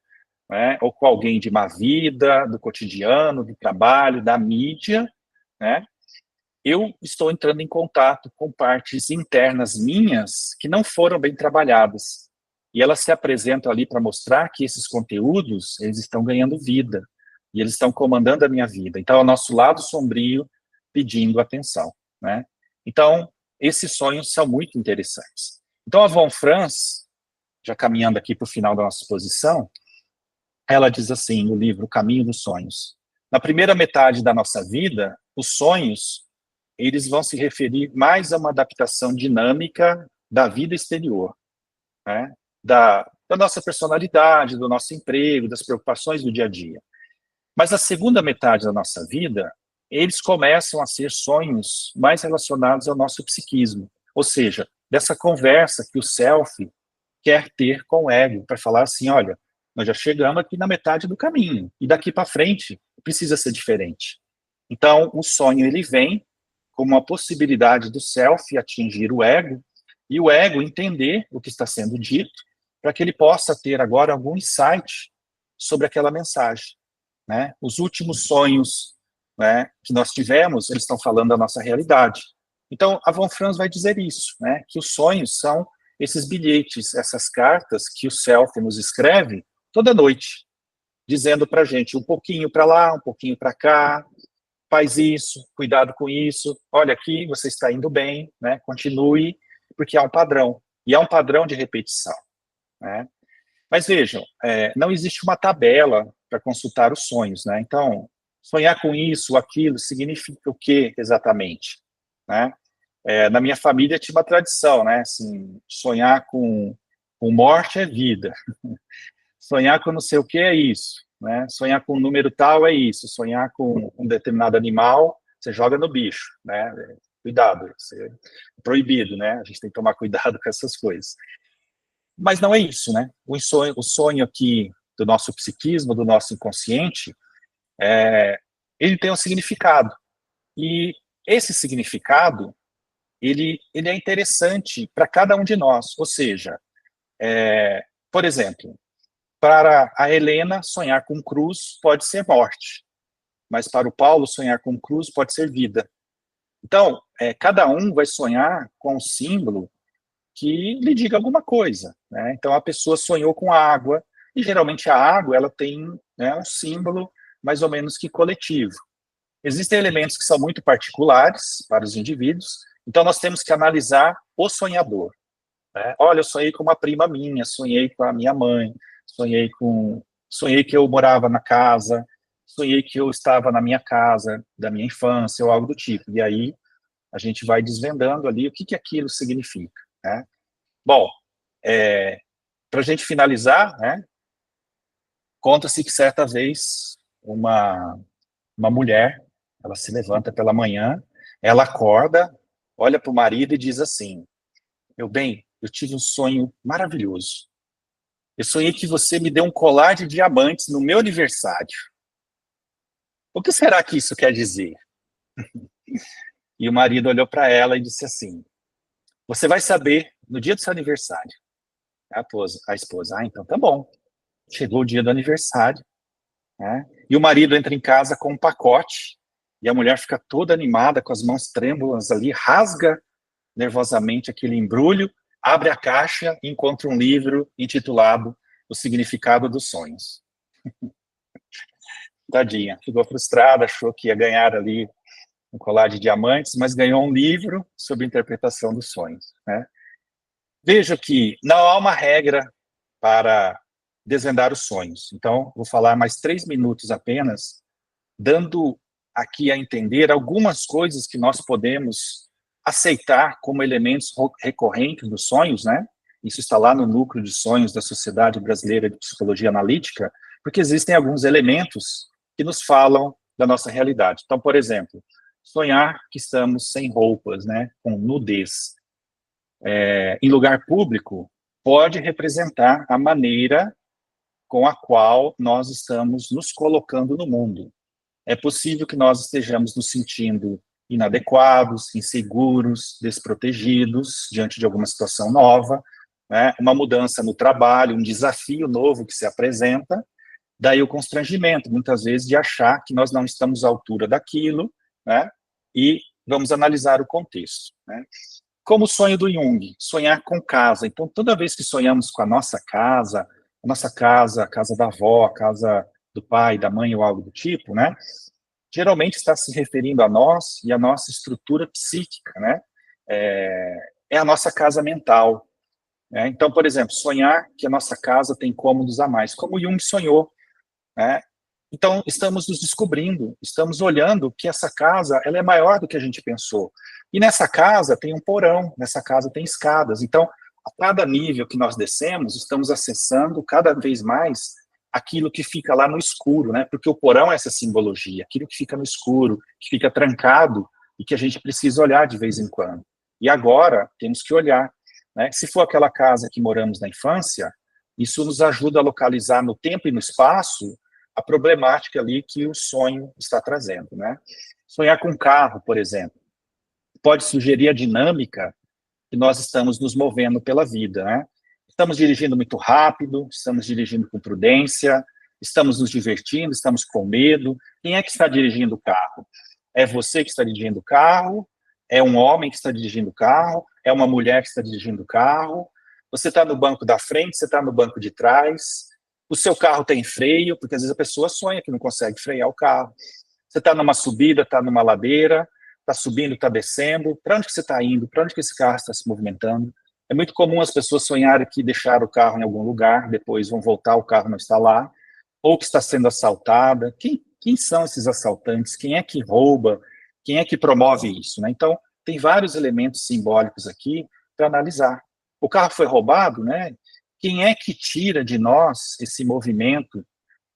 né, ou com alguém de má vida, do cotidiano, do trabalho, da mídia, né, eu estou entrando em contato com partes internas minhas que não foram bem trabalhadas. E elas se apresentam ali para mostrar que esses conteúdos, eles estão ganhando vida, e eles estão comandando a minha vida. Então, é o nosso lado sombrio pedindo atenção, né? Então, esses sonhos são muito interessantes. Então, a Von Franz, já caminhando aqui para o final da nossa exposição, ela diz assim, no livro O Caminho dos Sonhos, na primeira metade da nossa vida, os sonhos, eles vão se referir mais a uma adaptação dinâmica da vida exterior, né? Da nossa personalidade, do nosso emprego, das preocupações do dia a dia. Mas a segunda metade da nossa vida, eles começam a ser sonhos mais relacionados ao nosso psiquismo, ou seja, dessa conversa que o self quer ter com o ego, para falar assim, olha, nós já chegamos aqui na metade do caminho, e daqui para frente precisa ser diferente. Então, o sonho, ele vem como uma possibilidade do self atingir o ego, e o ego entender o que está sendo dito, para que ele possa ter agora algum insight sobre aquela mensagem, né? Os últimos sonhos, né, que nós tivemos, eles estão falando da nossa realidade. Então, a Von Franz vai dizer isso, né, que os sonhos são esses bilhetes, essas cartas que o self nos escreve toda noite, dizendo para a gente um pouquinho para lá, um pouquinho para cá, faz isso, cuidado com isso, olha aqui, você está indo bem, né, continue, porque há um padrão, e há um padrão de repetição, né. Mas vejam, não existe uma tabela para consultar os sonhos, né, então, sonhar com isso, aquilo, significa o que exatamente, né? Na minha família tinha uma tradição, né, assim, sonhar com morte é vida, sonhar com não sei o que é isso, né, sonhar com um número tal é isso, sonhar com um determinado animal, você joga no bicho, né, cuidado, é proibido, né, a gente tem que tomar cuidado com essas coisas. Mas não é isso, né, o sonho aqui do nosso psiquismo, do nosso inconsciente, ele tem um significado, e esse significado, ele é interessante para cada um de nós, ou seja, por exemplo, para a Helena, sonhar com cruz pode ser morte, mas para o Paulo, sonhar com cruz pode ser vida. Então, cada um vai sonhar com um símbolo que lhe diga alguma coisa, né? Então, a pessoa sonhou com água, e geralmente a água, ela tem, né, um símbolo mais ou menos que coletivo. Existem elementos que são muito particulares para os indivíduos, então nós temos que analisar o sonhador, né? Olha, eu sonhei com uma prima minha, sonhei com a minha mãe, sonhei que eu morava na casa, sonhei que eu estava na minha casa, da minha infância, ou algo do tipo. E aí, a gente vai desvendando ali o que aquilo significa, né? Bom, para a gente finalizar, né, conta-se que certa vez uma mulher, ela se levanta pela manhã, ela acorda, olha para o marido e diz assim, meu bem, eu tive um sonho maravilhoso. Eu sonhei que você me deu um colar de diamantes no meu aniversário. O que será que isso quer dizer? E o marido olhou para ela e disse assim, você vai saber no dia do seu aniversário. A esposa, então tá bom. Chegou o dia do aniversário, né? E o marido entra em casa com um pacote, e a mulher fica toda animada, com as mãos trêmulas ali, rasga nervosamente aquele embrulho, abre a caixa e encontra um livro intitulado O Significado dos Sonhos. Tadinha, ficou frustrada, achou que ia ganhar ali um colar de diamantes, mas ganhou um livro sobre interpretação dos sonhos, né? Veja que não há uma regra para desvendar os sonhos. Então, vou falar mais 3 minutos apenas, dando aqui a entender algumas coisas que nós podemos aceitar como elementos recorrentes dos sonhos, né? Isso está lá no núcleo de sonhos da Sociedade Brasileira de Psicologia Analítica, porque existem alguns elementos que nos falam da nossa realidade. Então, por exemplo, sonhar que estamos sem roupas, né? Com nudez. Em lugar público, pode representar a maneira com a qual nós estamos nos colocando no mundo. É possível que nós estejamos nos sentindo inadequados, inseguros, desprotegidos, diante de alguma situação nova, né? Uma mudança no trabalho, um desafio novo que se apresenta, daí o constrangimento, muitas vezes, de achar que nós não estamos à altura daquilo, né? E vamos analisar o contexto, né? Como o sonho do Jung, sonhar com casa. Então, toda vez que sonhamos com a nossa casa, a casa da avó, a casa do pai, da mãe ou algo do tipo, né? Geralmente está se referindo a nós e a nossa estrutura psíquica, né? É a nossa casa mental, né? Então, por exemplo, sonhar que a nossa casa tem cômodos a mais, como Jung sonhou, né? Então, estamos nos descobrindo, estamos olhando que essa casa ela é maior do que a gente pensou. E nessa casa tem um porão, nessa casa tem escadas. Então, a cada nível que nós descemos, estamos acessando cada vez mais aquilo que fica lá no escuro, né? Porque o porão é essa simbologia, aquilo que fica no escuro, que fica trancado e que a gente precisa olhar de vez em quando. E agora temos que olhar, né? Se for aquela casa que moramos na infância, isso nos ajuda a localizar no tempo e no espaço a problemática ali que o sonho está trazendo, né? Sonhar com carro, por exemplo, pode sugerir a dinâmica que nós estamos nos movendo pela vida, né? Estamos dirigindo muito rápido, estamos dirigindo com prudência, estamos nos divertindo, estamos com medo. Quem é que está dirigindo o carro? É você que está dirigindo o carro? É um homem que está dirigindo o carro? É uma mulher que está dirigindo o carro? Você está no banco da frente, você está no banco de trás? O seu carro tem freio? Porque às vezes a pessoa sonha que não consegue frear o carro. Você está numa subida, está numa ladeira, está subindo, está descendo, para onde que você está indo, para onde que esse carro está se movimentando. É muito comum as pessoas sonharem que deixaram o carro em algum lugar, depois vão voltar, o carro não está lá, ou que está sendo assaltada. Quem são esses assaltantes? Quem é que rouba? Quem é que promove isso? Né? Então, tem vários elementos simbólicos aqui para analisar. O carro foi roubado, né? Quem é que tira de nós esse movimento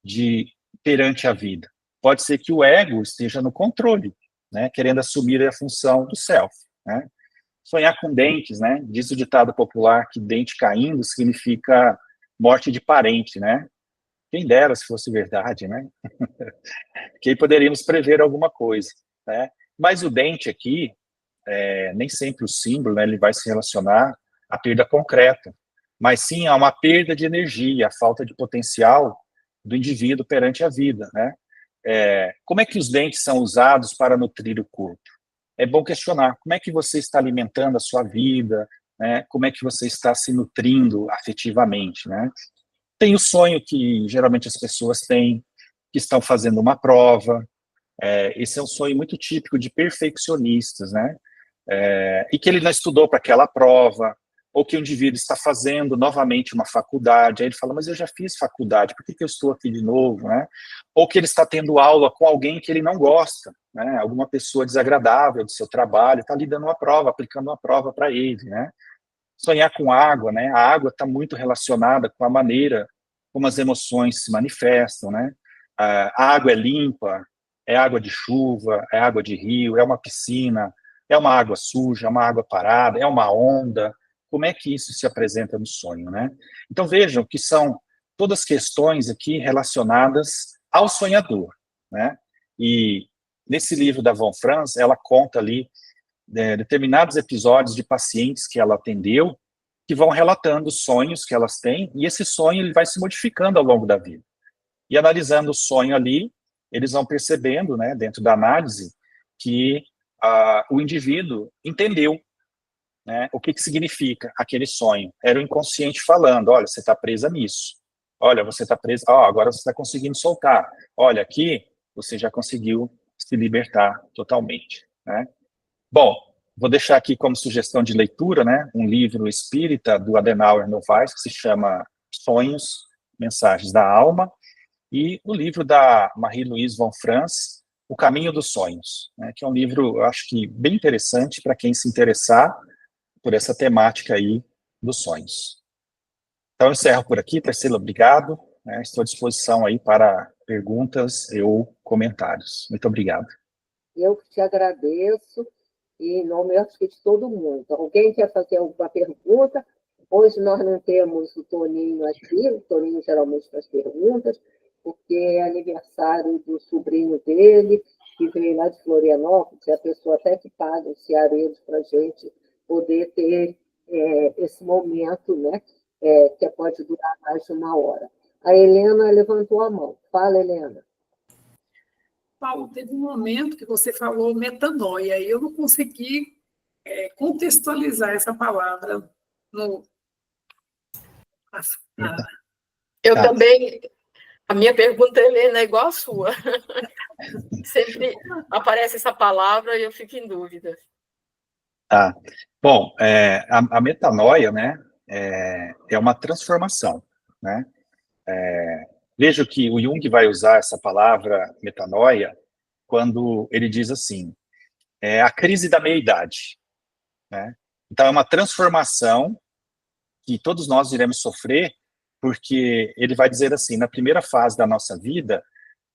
de perante a vida? Pode ser que o ego esteja no controle, né, querendo assumir a função do self, né? Sonhar com dentes, né? Diz o ditado popular que dente caindo significa morte de parente, né? Quem dera se fosse verdade, né? Que aí poderíamos prever alguma coisa, né? Mas o dente aqui, nem sempre o símbolo, né, ele vai se relacionar à perda concreta, mas sim a uma perda de energia, a falta de potencial do indivíduo perante a vida, né? Como é que os dentes são usados para nutrir o corpo? É bom questionar como é que você está alimentando a sua vida, né? Como é que você está se nutrindo afetivamente, né? Tem o sonho que geralmente as pessoas têm, que estão fazendo uma prova. Esse é um sonho muito típico de perfeccionistas, né? E que ele não estudou para aquela prova, ou que o indivíduo está fazendo novamente uma faculdade, aí ele fala, mas eu já fiz faculdade, por que eu estou aqui de novo, né? Ou que ele está tendo aula com alguém que ele não gosta, né? Alguma pessoa desagradável do seu trabalho, está lhe dando uma prova, aplicando uma prova para ele, né? Sonhar com água, né? A água está muito relacionada com a maneira como as emoções se manifestam, né? A água é limpa, é água de chuva, é água de rio, é uma piscina, é uma água suja, é uma água parada, é uma onda. Como é que isso se apresenta no sonho, né? Então vejam que são todas questões aqui relacionadas ao sonhador, né? E nesse livro da Von Franz, ela conta ali determinados episódios de pacientes que ela atendeu, que vão relatando os sonhos que elas têm, e esse sonho ele vai se modificando ao longo da vida. E analisando o sonho ali, eles vão percebendo, né, dentro da análise, que o indivíduo entendeu, né, o que significa aquele sonho. Era o inconsciente falando, olha, você está presa nisso. Olha, você está presa, agora você está conseguindo soltar. Olha, aqui você já conseguiu se libertar totalmente, né? Bom, vou deixar aqui como sugestão de leitura, né, um livro espírita do Adenauer Novaes, que se chama Sonhos, Mensagens da Alma, e o livro da Marie-Louise von Franz, O Caminho dos Sonhos, né, que é um livro, eu acho que bem interessante para quem se interessar por essa temática aí dos sonhos. Então, eu encerro por aqui. Priscila, obrigado, né, estou à disposição aí para perguntas ou comentários. Muito obrigado. Eu te agradeço, e em nome, acho que de todo mundo. Alguém quer fazer alguma pergunta? Hoje nós não temos o Toninho aqui, o Toninho geralmente faz perguntas, porque é aniversário do sobrinho dele, que veio lá de Florianópolis, e a pessoa até que paga os ceareiros para a gente poder ter esse momento, né, que pode durar mais de uma hora. A Helena levantou a mão. Fala, Helena. Paulo, teve um momento que você falou metanoia, e eu não consegui contextualizar essa palavra. Eu também, a minha pergunta, Helena, é igual a sua. Sempre aparece essa palavra e eu fico em dúvida. Tá. Bom, a metanoia, né, é uma transformação, né? Vejo que o Jung vai usar essa palavra metanoia quando ele diz assim, é a crise da meia-idade, né? Então, é uma transformação que todos nós iremos sofrer, porque ele vai dizer assim, na primeira fase da nossa vida,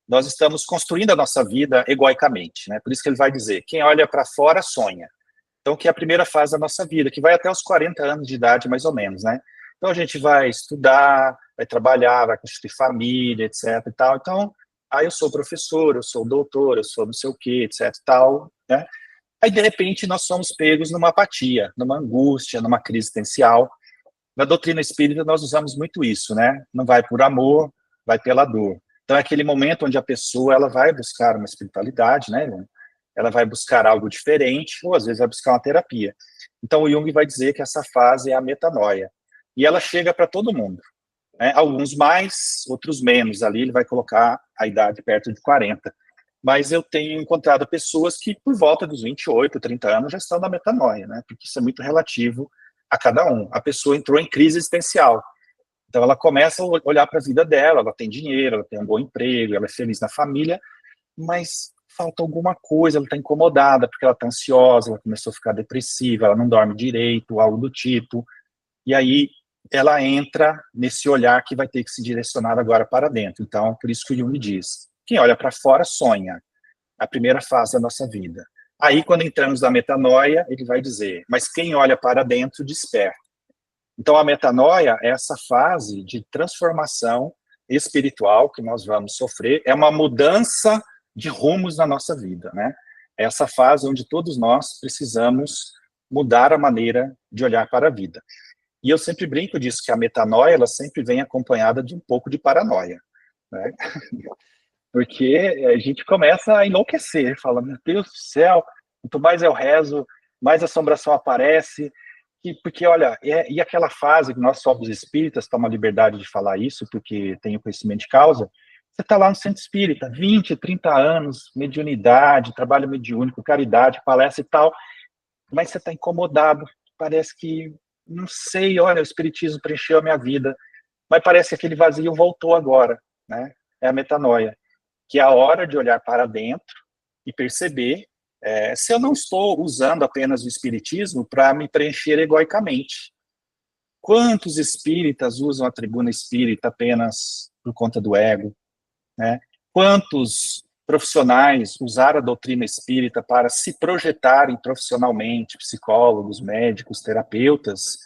nós estamos construindo a nossa vida egoicamente, né? Por isso que ele vai dizer, quem olha para fora sonha. Então, que é a primeira fase da nossa vida, que vai até os 40 anos de idade, mais ou menos, né? Então, a gente vai estudar, vai trabalhar, vai construir família, etc e tal. Então, aí eu sou professor, eu sou doutor, eu sou não sei o quê, etc e tal, né? Aí, de repente, nós somos pegos numa apatia, numa angústia, numa crise existencial. Na doutrina espírita, nós usamos muito isso, né? Não vai por amor, vai pela dor. Então, é aquele momento onde a pessoa ela vai buscar uma espiritualidade, né? Ela vai buscar algo diferente, ou às vezes vai buscar uma terapia. Então, o Jung vai dizer que essa fase é a metanoia. E ela chega para todo mundo, né? Alguns mais, outros menos. Ali ele vai colocar a idade perto de 40. Mas eu tenho encontrado pessoas que, por volta dos 28, 30 anos, já estão na metanoia, né? Porque isso é muito relativo a cada um. A pessoa entrou em crise existencial. Então, ela começa a olhar para a vida dela, ela tem dinheiro, ela tem um bom emprego, ela é feliz na família, mas falta alguma coisa, ela está incomodada, porque ela está ansiosa, ela começou a ficar depressiva, ela não dorme direito, algo do tipo, e aí ela entra nesse olhar que vai ter que se direcionar agora para dentro. Então, por isso que o Jung diz, quem olha para fora sonha, a primeira fase da nossa vida. Aí, quando entramos na metanoia, ele vai dizer, mas quem olha para dentro desperta. Então, a metanoia é essa fase de transformação espiritual que nós vamos sofrer, é uma mudança de rumos na nossa vida, né? É essa fase onde todos nós precisamos mudar a maneira de olhar para a vida. E eu sempre brinco disso, que a metanoia, ela sempre vem acompanhada de um pouco de paranoia, né? Porque a gente começa a enlouquecer, fala, meu Deus do céu, quanto mais eu rezo, mais assombração aparece, porque, olha, e aquela fase que nós somos espíritas, toma a liberdade de falar isso, porque tenho conhecimento de causa, você está lá no centro espírita, 20, 30 anos, mediunidade, trabalho mediúnico, caridade, palestra e tal, mas você está incomodado, parece que, não sei, olha, o espiritismo preencheu a minha vida, mas parece que aquele vazio voltou agora, né? É a metanoia, que é a hora de olhar para dentro e perceber se eu não estou usando apenas o espiritismo para me preencher egoicamente. Quantos espíritas usam a tribuna espírita apenas por conta do ego, né? Quantos profissionais usaram a doutrina espírita para se projetarem profissionalmente, psicólogos, médicos, terapeutas,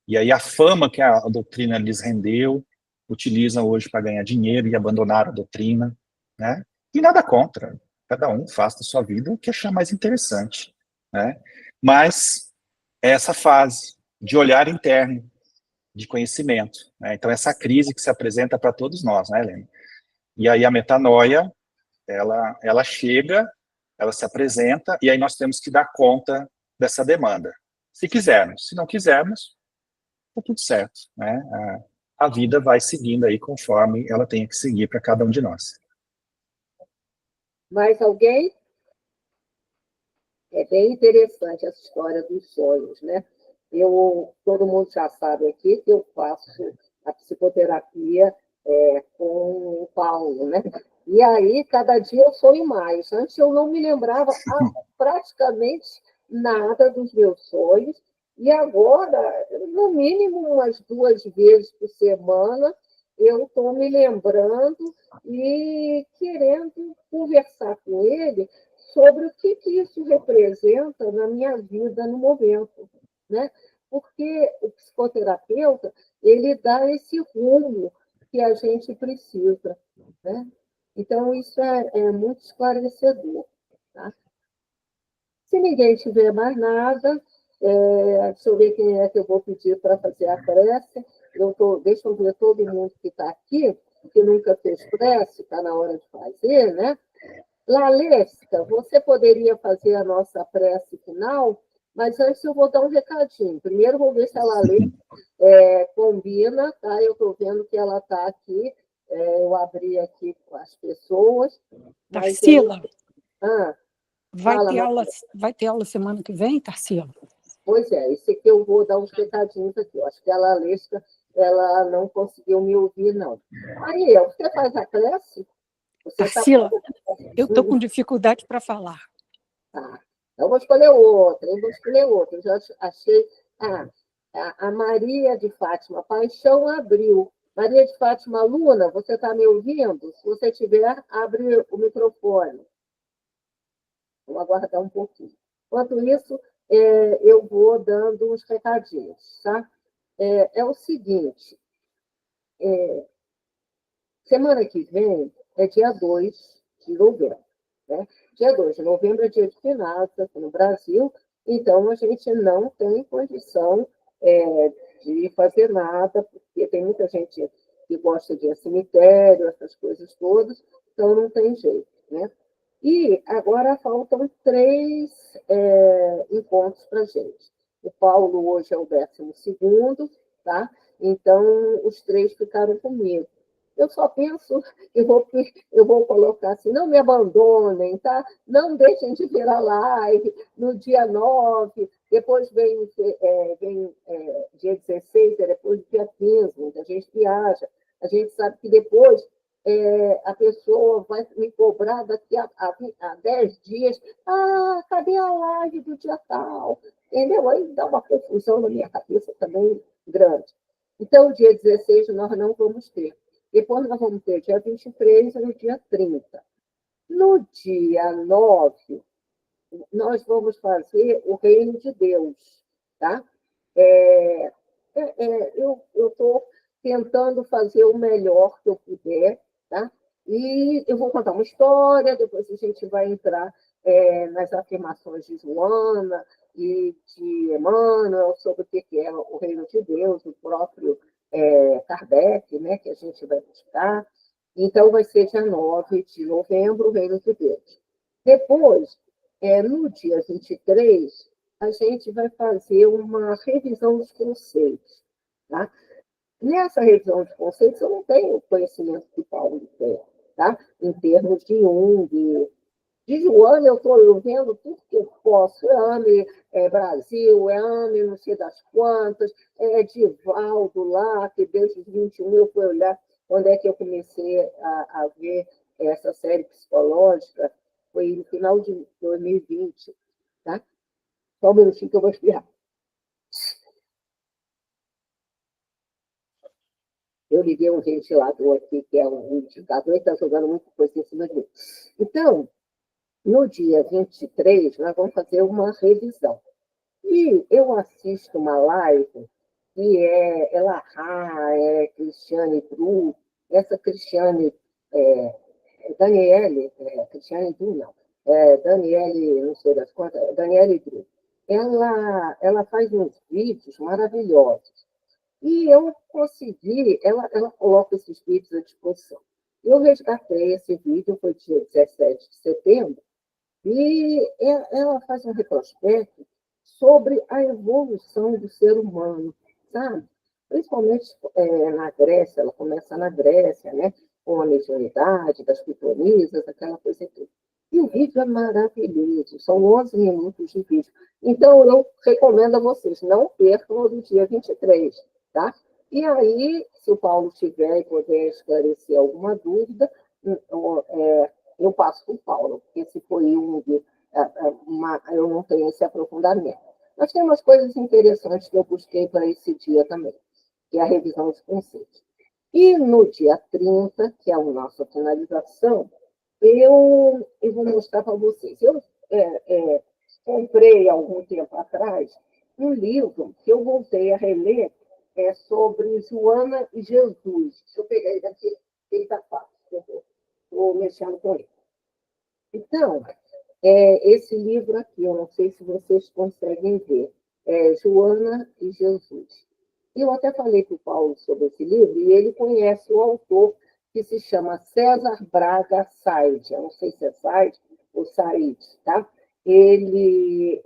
e aí a fama que a doutrina lhes rendeu, utilizam hoje para ganhar dinheiro e abandonaram a doutrina, né? E nada contra, cada um faz da sua vida o que achar mais interessante, né? Mas é essa fase de olhar interno, de conhecimento, né? Então essa crise que se apresenta para todos nós, né, Helena? E aí a metanoia, ela chega, ela se apresenta, e aí nós temos que dar conta dessa demanda. Se quisermos, se não quisermos, tá tudo certo, né? A vida vai seguindo aí conforme ela tenha que seguir para cada um de nós. Mais alguém? É bem interessante essa história dos sonhos, né? Todo mundo já sabe aqui que eu faço a psicoterapia com o Paulo, né? E aí, cada dia eu sonho mais. Antes eu não me lembrava praticamente nada dos meus sonhos, e agora, no mínimo umas 2 vezes por semana, eu estou me lembrando e querendo conversar com ele sobre o que isso representa na minha vida no momento, né? Porque o psicoterapeuta, ele dá esse rumo que a gente precisa, né? Então, isso é muito esclarecedor, tá? Se ninguém tiver mais nada, deixa eu ver quem é que eu vou pedir para fazer a prece. Deixa eu ver todo mundo que está aqui, que nunca fez prece, está na hora de fazer, né? Lalesca, você poderia fazer a nossa prece final, mas antes eu vou dar um recadinho. Primeiro vou ver se a Lalesca combina, tá? Eu estou vendo que ela está aqui, eu abri aqui com as pessoas. Tarsila, vai ter aula semana que vem, Tarsila? Pois é, esse aqui eu vou dar uns recadinhos aqui. Eu acho que a Lalesca ela não conseguiu me ouvir, não. Maria, você faz a prece? Você tá Tarsila, fazendo? eu estou com dificuldade para falar. Tá. Eu vou escolher outra, eu vou escolher outra. Eu já achei. Ah, a Maria de Fátima Paixão abriu. Maria de Fátima Luna, você está me ouvindo? Se você tiver, abre o microfone. Vamos aguardar um pouquinho. Enquanto isso, eu vou dando uns recadinhos, tá? É o seguinte, semana que vem é dia 2 de novembro, né? Dia 2 de novembro é dia de finados aqui no Brasil, então a gente não tem condição de fazer nada, porque tem muita gente que gosta de ir a cemitério, essas coisas todas, então não tem jeito, né? E agora faltam 3 encontros para a gente. O Paulo hoje é o 12º, tá? Então, os 3 ficaram comigo. Eu só penso, eu vou colocar assim, não me abandonem, tá? Não deixem de ver a live no dia 9, depois vem dia 16, depois do dia 15, muita gente viaja. A gente sabe que depois a pessoa vai me cobrar daqui a 10 dias, cadê a live do dia tal? Entendeu? Aí dá uma confusão na minha cabeça também grande. Então, dia 16 nós não vamos ter. Depois nós vamos ter dia 23 e no dia 30. No dia 9, nós vamos fazer o Reino de Deus, tá? Eu estou tentando fazer o melhor que eu puder, tá? E eu vou contar uma história, depois a gente vai entrar nas afirmações de Joana e de Emmanuel sobre o que é o Reino de Deus, o próprio Kardec, né, que a gente vai buscar. Então, vai ser dia 9 de novembro, o Reino de Deus. Depois, no dia 23, a gente vai fazer uma revisão dos conceitos. Tá? Nessa revisão de conceitos, eu não tenho o conhecimento que Paulo tem, tá? Em termos de Jung, de Joana, eu estou vendo tudo que eu posso. AME Brasil, AME não sei das quantas, Divaldo lá, que desde os 21 eu fui olhar quando é que eu comecei a ver essa série psicológica, foi no final de 2020. Tá? Só um minutinho que eu vou espirrar. Eu liguei um ventilador aqui, que é um indicador, e está jogando muita coisa em cima de mim. Então, no dia 23, nós vamos fazer uma revisão. E eu assisto uma live que é Elahá, Cristiane Bru, essa Cristiane Daniele, Cristiane Bru, não, Daniele, não sei das quantas, Daniele Bru. Ela faz uns vídeos maravilhosos. E eu consegui, ela coloca esses vídeos à disposição. Eu resgatei esse vídeo, foi dia 17 de setembro, e ela faz um retrospecto sobre a evolução do ser humano, sabe? Principalmente na Grécia, ela começa na Grécia, né? Com a mediunidade das pitonisas, aquela coisa toda. E o vídeo é maravilhoso, são 11 minutos de vídeo. Então, eu recomendo a vocês, não percam o do dia 23, tá? E aí, se o Paulo tiver e puder esclarecer alguma dúvida, eu passo para o Paulo, porque se foi eu não tenho esse aprofundamento. Mas tem umas coisas interessantes que eu busquei para esse dia também, que é a revisão dos conceitos. E no dia 30, que é a nossa finalização, eu vou mostrar para vocês. Eu comprei, há algum tempo atrás, um livro que eu voltei a reler sobre Joana e Jesus. Deixa eu pegar ele daqui, ele está fácil. Estou mexendo com ele. Então, esse livro aqui, eu não sei se vocês conseguem ver, Joana e Jesus. Eu até falei para o Paulo sobre esse livro, e ele conhece o autor, que se chama César Braga Said. Eu não sei se é Said ou Said, tá? Ele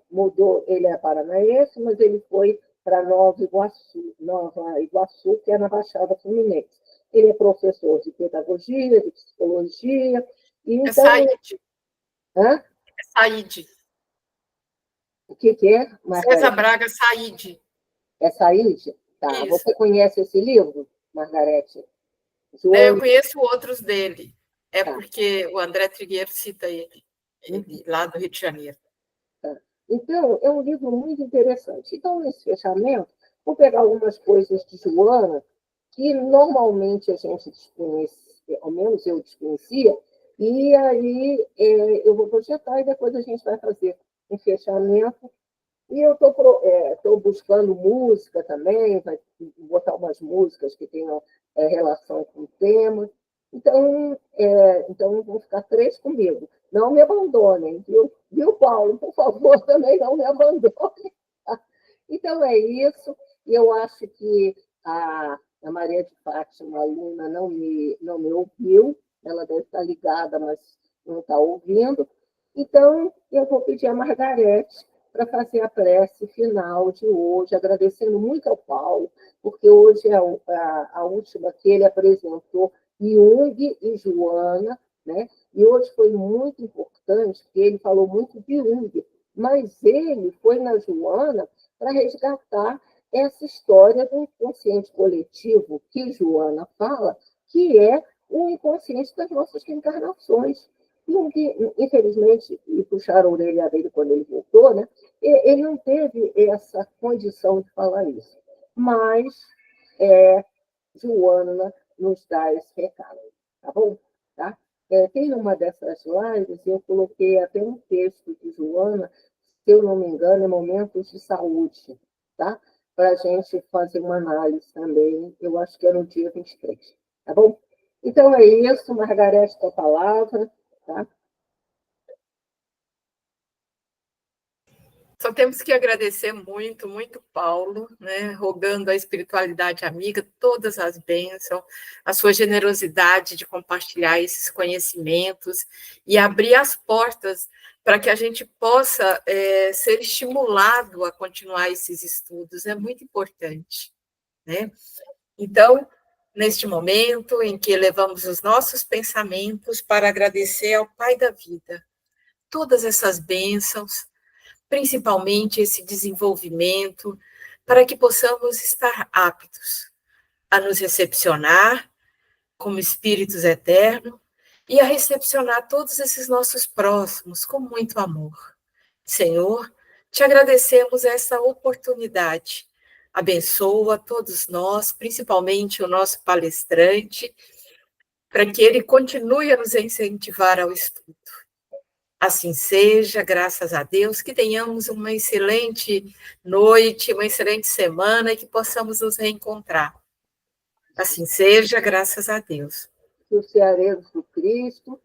mudou, ele é paranaense, mas ele foi para Nova Iguaçu, que é na Baixada Fluminense. Ele é professor de pedagogia, de psicologia. Então, Said. Hã? Said. O que é? César Braga Said. É Said? Tá. Isso. Você conhece esse livro, Margarete? Eu conheço outros dele. É Tá. porque o André Trigueiro cita ele lá do Rio de Janeiro. Tá. Então, é um livro muito interessante. Então, nesse fechamento, vou pegar algumas coisas de Joana que normalmente a gente desconhecia, ao menos eu desconhecia, e aí eu vou projetar e depois a gente vai fazer um fechamento. E eu estou buscando música também, vai botar umas músicas que tenham relação com o tema. Então vão ficar 3 comigo. Não me abandonem, viu, Paulo? Por favor, também não me abandonem. Então é isso. E eu acho que a Maria de Fátima, a aluna, não me ouviu. Ela deve estar ligada, mas não está ouvindo. Então, eu vou pedir a Margarete para fazer a prece final de hoje, agradecendo muito ao Paulo, porque hoje é a última que ele apresentou, Jung e Joana, né? E hoje foi muito importante, porque ele falou muito de Jung, mas ele foi na Joana para resgatar essa história do inconsciente coletivo que Joana fala, que é o inconsciente das nossas reencarnações. Jung, infelizmente, e puxaram a orelha dele quando ele voltou, né? Ele não teve essa condição de falar isso. Mas Joana nos dá esse recado, tá bom? Tá? Tem uma dessas lives, eu coloquei até um texto de Joana, se eu não me engano, é Momentos de Saúde, tá? Para a gente fazer uma análise também, eu acho que é no dia 23, tá bom? Então é isso, Margarete, com a palavra, tá? Só temos que agradecer muito, muito Paulo, né, rogando a espiritualidade amiga, todas as bênçãos, a sua generosidade de compartilhar esses conhecimentos e abrir as portas para que a gente possa ser estimulado a continuar esses estudos, é muito importante, né? Então, neste momento em que elevamos os nossos pensamentos para agradecer ao Pai da vida, todas essas bênçãos, principalmente esse desenvolvimento, para que possamos estar aptos a nos recepcionar como espíritos eternos e a recepcionar todos esses nossos próximos com muito amor. Senhor, te agradecemos essa oportunidade. Abençoa todos nós, principalmente o nosso palestrante, para que ele continue a nos incentivar ao estudo. Assim seja, graças a Deus, que tenhamos uma excelente noite, uma excelente semana e que possamos nos reencontrar. Assim seja, graças a Deus. Que os cearenses do Cristo,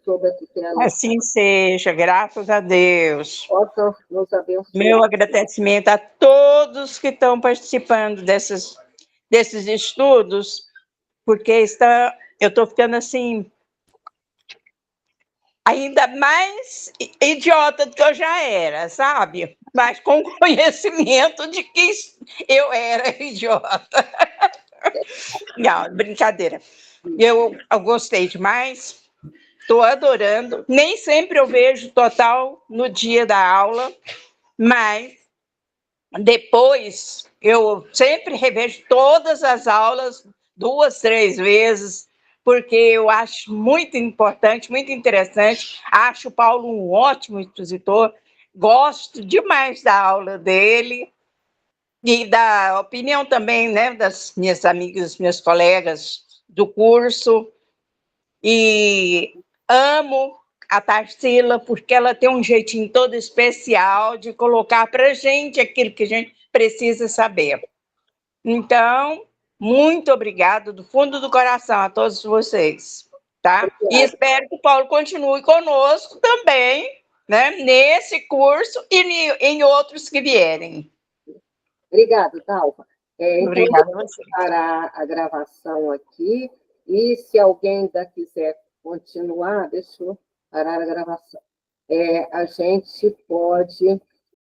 sob a tutela, Assim seja, graças a Deus. possam nos abençoar. Meu agradecimento a todos que estão participando desses estudos, porque eu estou ficando assim, ainda mais idiota do que eu já era, sabe? Mas com conhecimento de que eu era idiota. Não, brincadeira. Eu gostei demais, estou adorando. Nem sempre eu vejo total no dia da aula, mas depois eu sempre revejo todas as aulas 2, 3 vezes, porque eu acho muito importante, muito interessante. Acho o Paulo um ótimo expositor, gosto demais da aula dele e da opinião também, né, das minhas amigas, meus colegas do curso. E amo a Tarsila, porque ela tem um jeitinho todo especial de colocar para a gente aquilo que a gente precisa saber. Então, muito obrigada do fundo do coração a todos vocês, tá? E espero que o Paulo continue conosco também, né, nesse curso e em outros que vierem. Obrigada, Dalva. Então, Obrigada eu vou parar a gravação aqui, e se alguém ainda quiser continuar, deixa eu parar a gravação. A gente pode